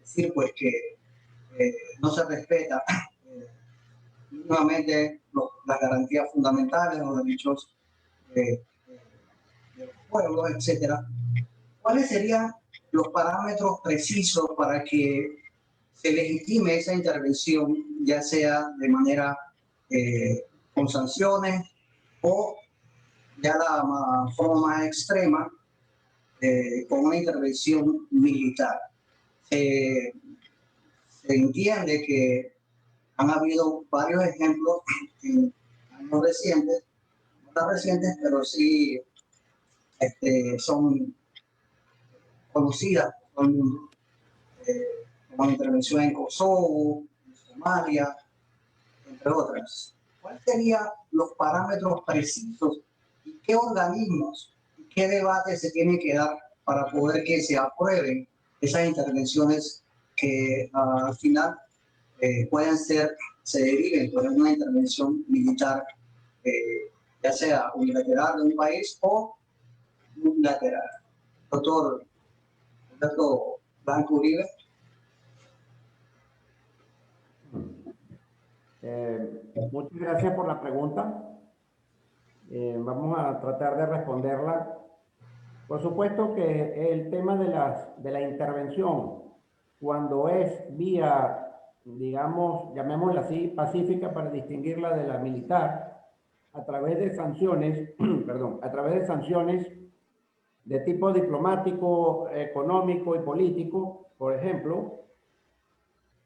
S3: decir, pues, que no se respeta mínimamente las garantías fundamentales, los derechos de los pueblos, etcétera. ¿Cuáles serían los parámetros precisos para que se legitime esa intervención, ya sea de manera con sanciones o ya la forma más extrema, con una intervención militar? Se entiende que han habido varios ejemplos en años recientes, no tan recientes, pero sí son conocidas por todo el mundo, como la intervención en Kosovo, en Somalia, entre otras. ¿Cuáles serían los parámetros precisos y qué organismos y qué debates se tienen que dar para poder que se aprueben esas intervenciones que al final pueden se deriven por una intervención militar, ya sea unilateral de un país o multilateral? Doctor Blanco Uribe.
S2: Muchas gracias por la pregunta. Vamos a tratar de responderla. Por supuesto que el tema de la intervención, cuando es vía, digamos, llamémosla así, pacífica para distinguirla de la militar, a través de sanciones, perdón, a través de sanciones de tipo diplomático, económico y político, por ejemplo,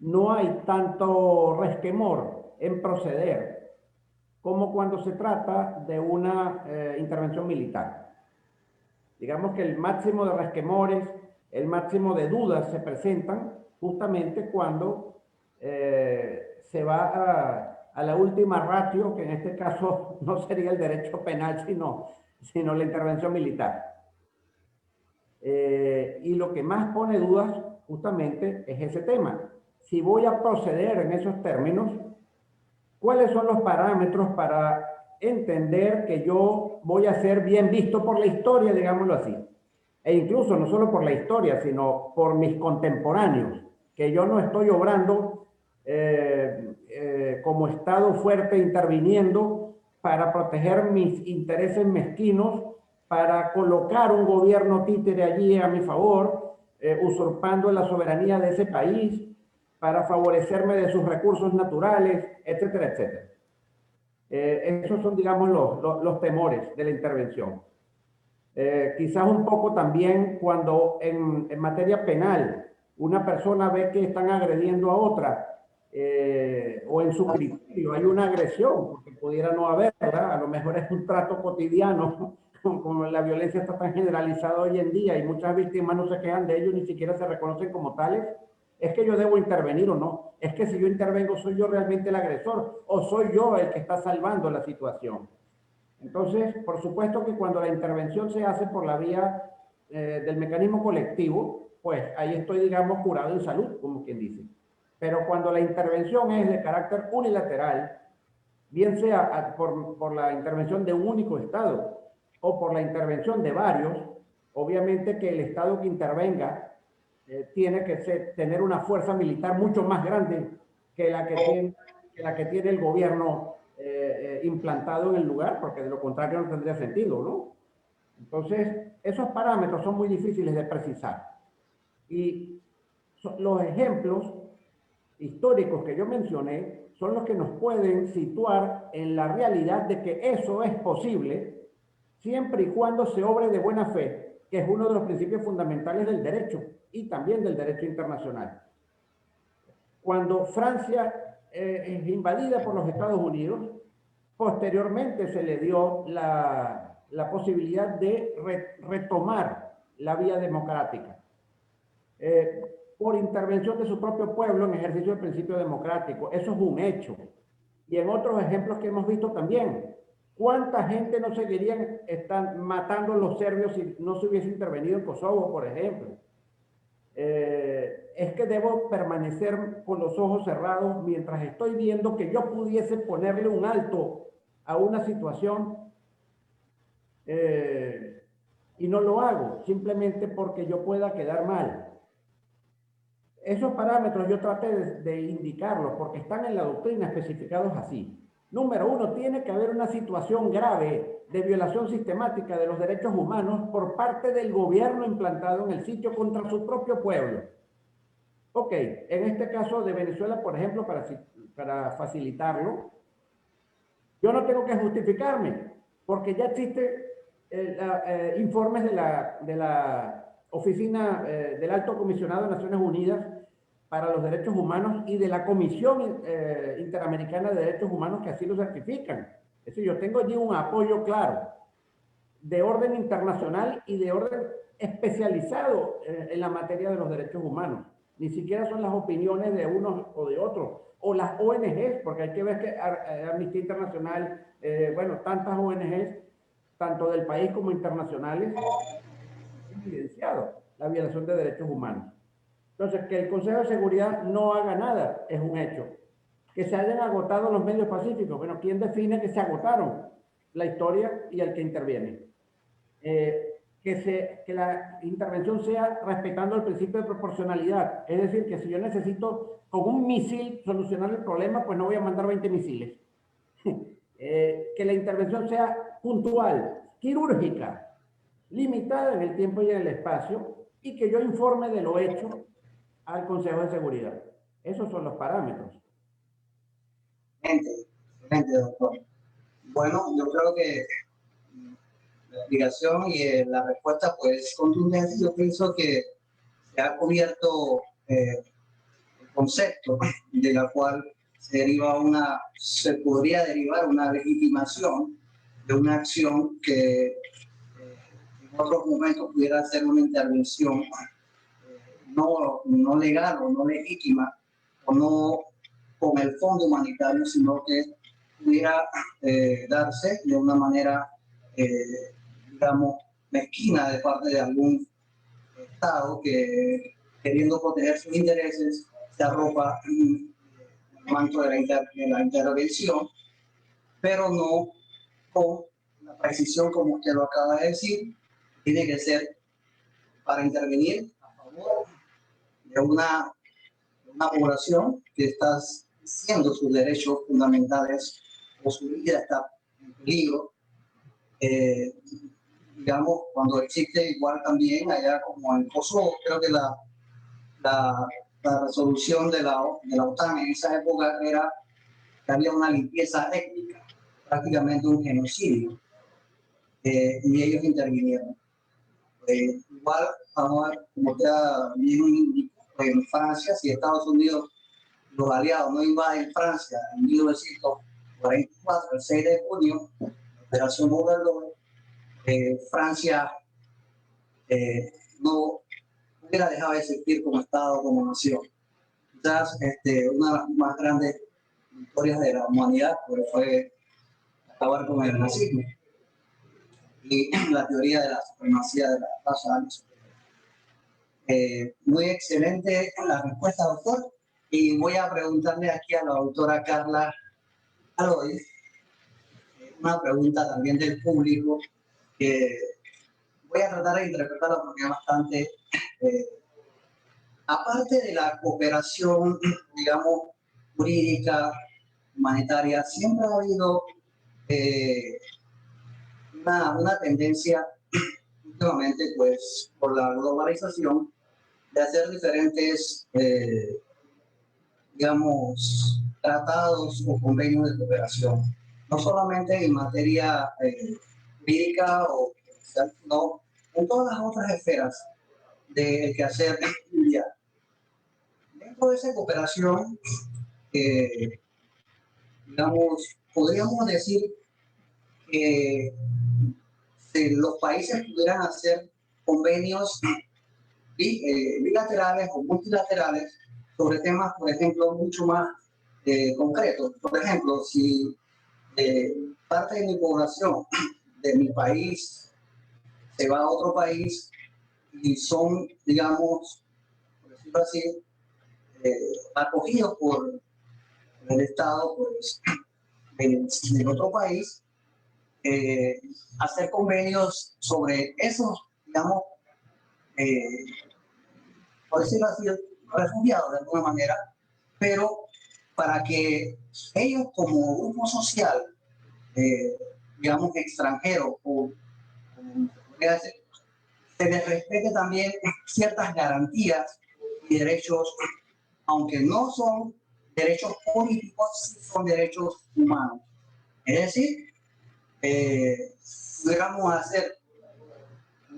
S2: no hay tanto resquemor en proceder como cuando se trata de una intervención militar. Digamos que el máximo de resquemores, el máximo de dudas se presentan justamente cuando se va a la última ratio, que en este caso no sería el derecho penal, sino la intervención militar. Y lo que más pone dudas justamente es ese tema. Si voy a proceder en esos términos, ¿cuáles son los parámetros para entender que yo voy a ser bien visto por la historia, digámoslo así? E incluso no solo por la historia, sino por mis contemporáneos, que yo no estoy obrando como Estado fuerte interviniendo para proteger mis intereses mezquinos, para colocar un gobierno títere allí a mi favor, usurpando la soberanía de ese país, para favorecerme de sus recursos naturales, etcétera, etcétera. Esos son, digamos, los temores de la intervención. Quizás un poco también cuando en materia penal una persona ve que están agrediendo a otra, o en su criterio hay una agresión, porque pudiera no haberla, a lo mejor es un trato cotidiano, como la violencia está tan generalizada hoy en día y muchas víctimas no se quejan de ello, ni siquiera se reconocen como tales. ¿Es que yo debo intervenir o no? ¿Es que si yo intervengo soy yo realmente el agresor o soy yo el que está salvando la situación? Entonces, por supuesto que cuando la intervención se hace por la vía del mecanismo colectivo, pues ahí estoy, digamos, curado en salud, como quien dice. Pero cuando la intervención es de carácter unilateral, bien sea por la intervención de un único Estado o por la intervención de varios, obviamente que el Estado que intervenga tiene que tener una fuerza militar mucho más grande que la que tiene el gobierno implantado en el lugar, porque de lo contrario no tendría sentido, ¿no? Entonces, esos parámetros son muy difíciles de precisar. Y los ejemplos históricos que yo mencioné son los que nos pueden situar en la realidad de que eso es posible siempre y cuando se obre de buena fe, que es uno de los principios fundamentales del derecho y también del derecho internacional. Cuando Francia es invadida por los Estados Unidos, posteriormente se le dio la la posibilidad de retomar la vía democrática por intervención de su propio pueblo en ejercicio del principio democrático. Eso es un hecho. Y en otros ejemplos que hemos visto también, ¿cuánta gente no seguirían matando los serbios si no se hubiese intervenido en Kosovo, por ejemplo? Es que debo permanecer con los ojos cerrados mientras estoy viendo que yo pudiese ponerle un alto a una situación y no lo hago, simplemente porque yo pueda quedar mal. Esos parámetros yo traté de indicarlos porque están en la doctrina especificados así. Número uno, tiene que haber una situación grave de violación sistemática de los derechos humanos por parte del gobierno implantado en el sitio contra su propio pueblo. Ok, en este caso de Venezuela, por ejemplo, para facilitarlo, yo no tengo que justificarme porque ya existen informes de la Oficina del Alto Comisionado de Naciones Unidas para los Derechos Humanos y de la Comisión Interamericana de Derechos Humanos que así lo certifican. Es decir, yo tengo allí un apoyo claro de orden internacional y de orden especializado en la materia de los derechos humanos. Ni siquiera son las opiniones de unos o de otros, o las ONGs, porque hay que ver que Amnistía Internacional, bueno, tantas ONGs, tanto del país como internacionales, han evidenciado la violación de derechos humanos. Entonces, que el Consejo de Seguridad no haga nada es un hecho. Que se hayan agotado los medios pacíficos, bueno, ¿quién define que se agotaron? La historia y el que interviene. Que la intervención sea respetando el principio de proporcionalidad. Es decir, que si yo necesito con un misil solucionar el problema, pues no voy a mandar 20 misiles. Que la intervención sea puntual, quirúrgica, limitada en el tiempo y en el espacio, y que yo informe de lo hecho al Consejo de Seguridad. Esos son los parámetros.
S3: Excelente, doctor. Bueno, yo creo que la explicación y la respuesta pues contundente, yo pienso que se ha cubierto el concepto de la cual se podría derivar una legitimación de una acción que en otros momentos pudiera ser una intervención no legal o no legítima o no con el fondo humanitario, sino que pudiera darse de una manera, digamos, mezquina de parte de algún Estado que, queriendo proteger sus intereses, se arropa el manto de la intervención, pero no con la precisión como usted lo acaba de decir. Tiene que ser para intervenir a favor de una población que está siendo sus derechos fundamentales o su vida está en peligro. Digamos, cuando existe igual también allá como en Kosovo, creo que la resolución de la OTAN en esa época era que había una limpieza étnica, prácticamente un genocidio, y ellos intervinieron. Igual, vamos a ver, como ya bien indicó, en Francia, si Estados Unidos, los aliados no invaden Francia en 1944, el 6 de junio, la Operación Overlord, Francia no hubiera dejado de existir como Estado, como nación. Quizás una de las más grandes victorias de la humanidad pues, fue acabar con el nazismo y la teoría de la supremacía de la raza aria. Muy excelente la respuesta, doctor. Y voy a preguntarle aquí a la doctora Carla Aloy una pregunta también del público que voy a tratar de interpretarla porque es bastante... aparte de la cooperación, digamos, jurídica, humanitaria, siempre ha habido una tendencia últimamente, pues, por la globalización, de hacer diferentes, digamos, tratados o convenios de cooperación, no solamente en materia jurídica o social, sino en todas las otras esferas del quehacer mundial. Dentro de esa cooperación, digamos, podríamos decir que los países pudieran hacer convenios bilaterales o multilaterales sobre temas, por ejemplo, mucho más concretos. Por ejemplo, si parte de mi población de mi país se va a otro país y son, digamos, por decirlo así, acogidos por el Estado, pues, en otro país, hacer convenios sobre esos, digamos, por decirlo así, refugiados de alguna manera, pero para que ellos como grupo social, digamos, extranjero, o como se podría decir, se les respete también ciertas garantías y derechos, aunque no son derechos políticos, sí son derechos humanos. Es decir, pudiéramos hacer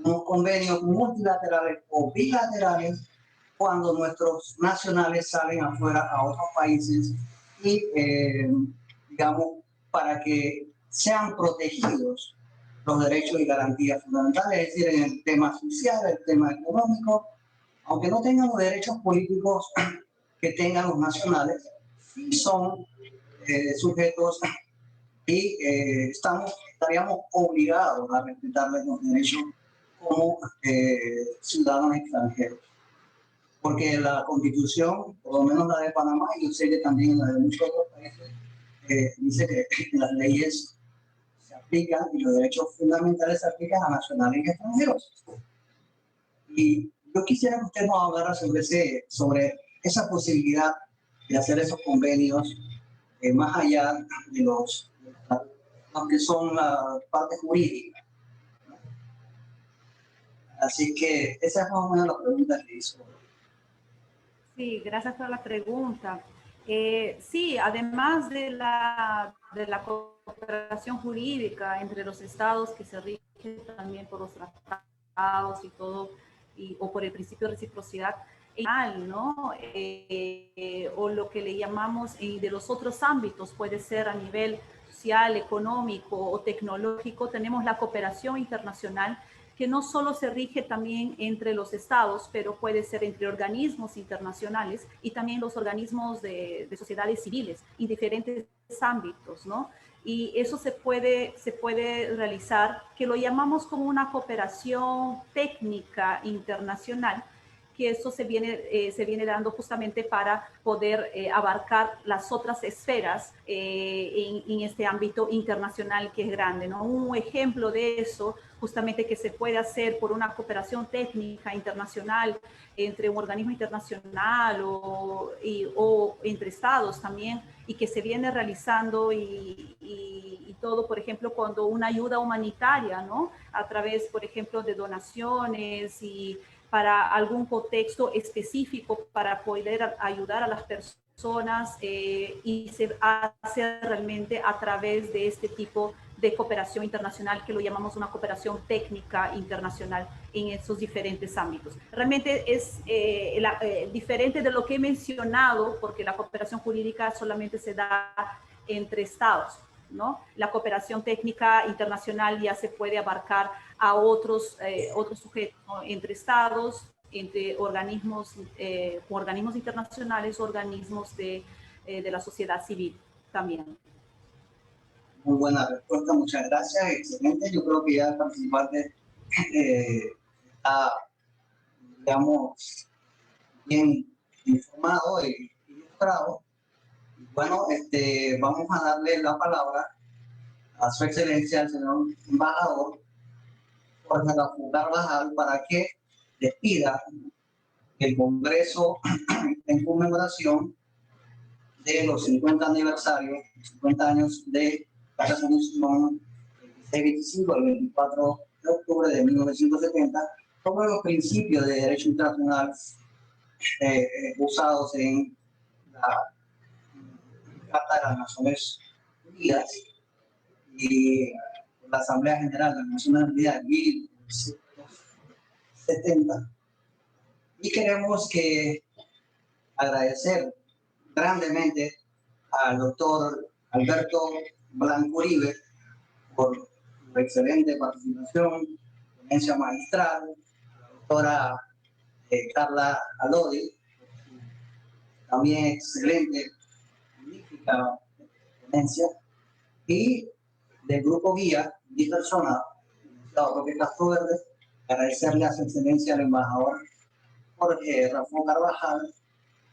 S3: unos convenios multilaterales o bilaterales cuando nuestros nacionales salen afuera a otros países y, digamos, para que sean protegidos los derechos y garantías fundamentales, es decir, en el tema social, el tema económico, aunque no tengan los derechos políticos que tengan los nacionales, sí son sujetos y estaríamos obligados a respetarles los derechos como ciudadanos extranjeros. Porque la Constitución, por lo menos la de Panamá, y yo sé que también la de muchos otros países, dice que las leyes se aplican y los derechos fundamentales se aplican a nacionales y extranjeros. Y yo quisiera que usted nos hablara sobre esa posibilidad de hacer esos convenios más allá de los que son la parte jurídica. Así que esa es más o menos la pregunta que hizo.
S4: Sí, gracias por la pregunta. Sí, además de la cooperación jurídica entre los estados que se rige también por los tratados y todo, o por el principio de reciprocidad, ¿no? O lo que le llamamos de los otros ámbitos, puede ser a nivel social, económico o tecnológico, tenemos la cooperación internacional que no solo se rige también entre los estados, pero puede ser entre organismos internacionales y también los organismos de sociedades civiles y diferentes ámbitos, ¿no? Y eso se puede realizar, que lo llamamos como una cooperación técnica internacional, que eso se viene dando justamente para poder abarcar las otras esferas en este ámbito internacional que es grande, ¿no? Un ejemplo de eso, justamente que se puede hacer por una cooperación técnica internacional entre un organismo internacional o entre estados también, y que se viene realizando y todo, por ejemplo, cuando una ayuda humanitaria, ¿no? A través, por ejemplo, de donaciones y para algún contexto específico para poder ayudar a las personas y se hace realmente a través de este tipo de cooperación internacional que lo llamamos una cooperación técnica internacional en esos diferentes ámbitos. Realmente es diferente de lo que he mencionado, porque la cooperación jurídica solamente se da entre estados, ¿no? La cooperación técnica internacional ya se puede abarcar a otros sujetos, ¿no? Entre estados, entre organismos internacionales, organismos de la sociedad civil también.
S3: Muy buena respuesta, muchas gracias, excelente. Yo creo que ya el participante está, digamos, bien informado e ilustrado. Bueno, vamos a darle la palabra a su excelencia, al señor embajador Jorge Carvajal, para que despida el Congreso en conmemoración de los 50 aniversarios, 50 años de la resolución 2625 del 24 de octubre de 1970 sobre los principios de derecho internacional usados en la Carta de las Naciones Unidas y la Asamblea General de las Naciones Unidas de 1970. Y queremos agradecer grandemente al doctor Alberto Blanco Uribe por su excelente participación, ponencia magistral, la doctora Carla Alodi, también excelente, magnífica ponencia, y del grupo guía, mi persona, el licenciado Roque Castro Verde, agradecerle a su excelencia al embajador Jorge Rafael Carvajal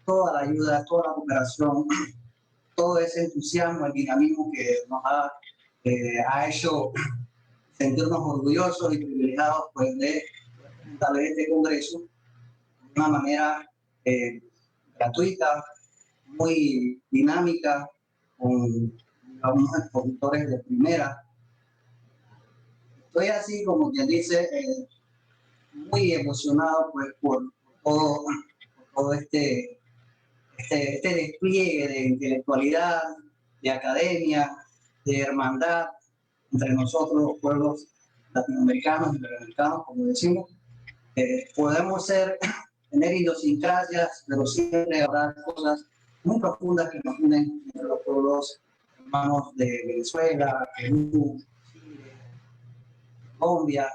S3: toda la ayuda, toda la cooperación, todo ese entusiasmo, el dinamismo que nos ha hecho sentirnos orgullosos y privilegiados pues, de darle este congreso de una manera gratuita, muy dinámica, con unos expositores de primera. Estoy así, como quien dice, muy emocionado pues, por todo este despliegue de intelectualidad, de academia, de hermandad entre nosotros, los pueblos latinoamericanos y iberoamericanos, como decimos. Podemos tener idiosincrasias, pero siempre habrá cosas muy profundas que nos unen entre los pueblos hermanos de Venezuela, Perú, Chile, Colombia,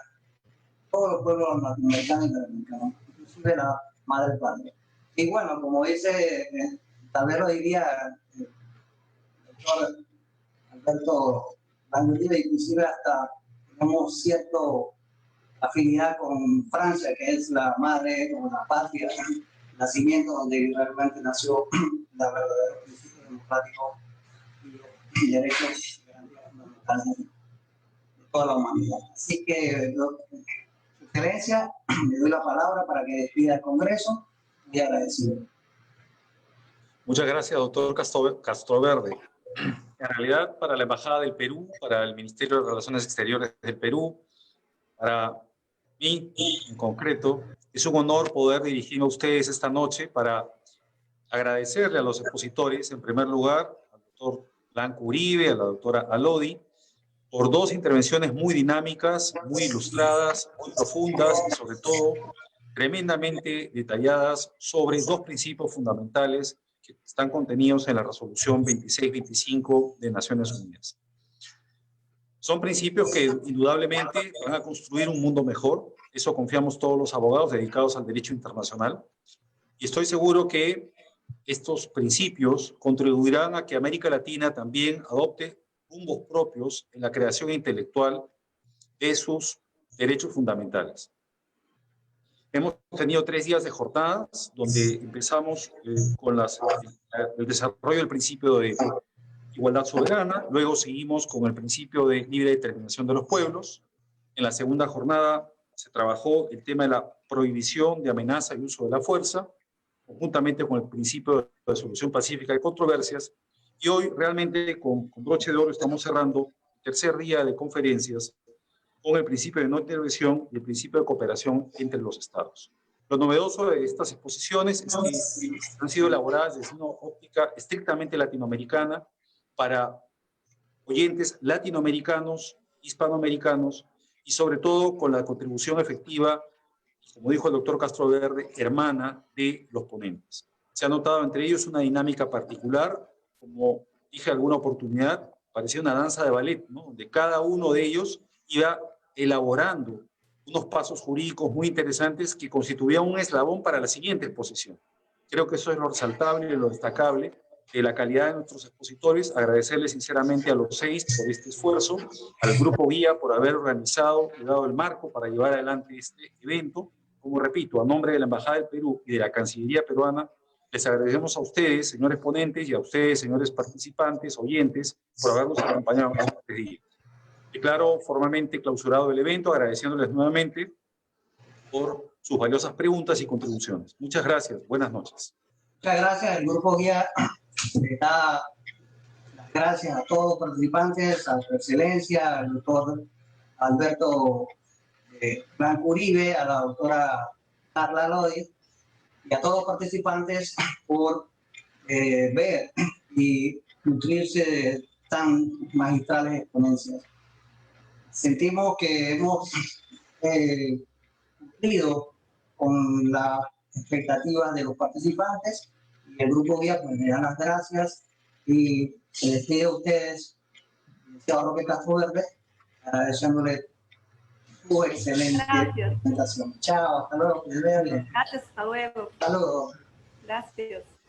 S3: todos los pueblos latinoamericanos y iberoamericanos, inclusive la madre patria. Y bueno, como dice, tal vez lo diría el doctor Alberto Languribe, inclusive hasta tenemos cierta afinidad con Francia, que es la madre o la patria, el nacimiento donde realmente nació la verdadera principio democrático y derechos fundamentales de toda la humanidad. Así que, Su Excelencia, le doy la palabra para que despida el Congreso. Muy agradecido.
S1: Muchas gracias, doctor Castro Verde. En realidad, para la Embajada del Perú, para el Ministerio de Relaciones Exteriores del Perú, para mí en concreto, es un honor poder dirigirme a ustedes esta noche para agradecerle a los expositores, en primer lugar, al doctor Blanco Uribe, a la doctora Alodi, por dos intervenciones muy dinámicas, muy ilustradas, muy profundas y sobre todo tremendamente detalladas sobre dos principios fundamentales que están contenidos en la resolución 2625 de Naciones Unidas. Son principios que indudablemente van a construir un mundo mejor, eso confiamos todos los abogados dedicados al derecho internacional, y estoy seguro que estos principios contribuirán a que América Latina también adopte rumbos propios en la creación intelectual de sus derechos fundamentales. Hemos tenido 3 días de jornadas donde empezamos con el desarrollo del principio de igualdad soberana, luego seguimos con el principio de libre determinación de los pueblos. En la segunda jornada se trabajó el tema de la prohibición de amenaza y uso de la fuerza, conjuntamente con el principio de resolución pacífica de controversias, y hoy realmente con broche de oro estamos cerrando el tercer día de conferencias con el principio de no intervención y el principio de cooperación entre los estados. Lo novedoso de estas exposiciones es que han sido elaboradas desde una óptica estrictamente latinoamericana para oyentes latinoamericanos, hispanoamericanos y sobre todo con la contribución efectiva, como dijo el doctor Castro Verde, hermana de los ponentes. Se ha notado entre ellos una dinámica particular, como dije alguna oportunidad, parecía una danza de ballet, ¿no? Donde cada uno de ellos iba elaborando unos pasos jurídicos muy interesantes que constituían un eslabón para la siguiente exposición. Creo que eso es lo resaltable y lo destacable de la calidad de nuestros expositores. Agradecerles sinceramente a los 6 por este esfuerzo, al Grupo Guía por haber organizado y dado el marco para llevar adelante este evento. Como repito, a nombre de la Embajada del Perú y de la Cancillería peruana, les agradecemos a ustedes, señores ponentes, y a ustedes, señores participantes, oyentes, por habernos acompañado en este día. Declaro formalmente clausurado el evento, agradeciéndoles nuevamente por sus valiosas preguntas y contribuciones. Muchas gracias. Buenas noches.
S3: Muchas gracias. El Grupo Guía le da las gracias a todos los participantes, a su excelencia, al doctor Alberto Blanco Uribe, a la doctora Carla Alodi y a todos los participantes por ver y nutrirse de tan magistrales exponencias. Sentimos que hemos cumplido con las expectativas de los participantes y el Grupo Guía pues le da las gracias y se despide a ustedes, licenciado Roque Castro Verde, agradeciéndole tu excelente presentación. Chao, hasta luego, que les vaya bien.
S4: Gracias, hasta luego.
S3: Hasta luego.
S4: Gracias.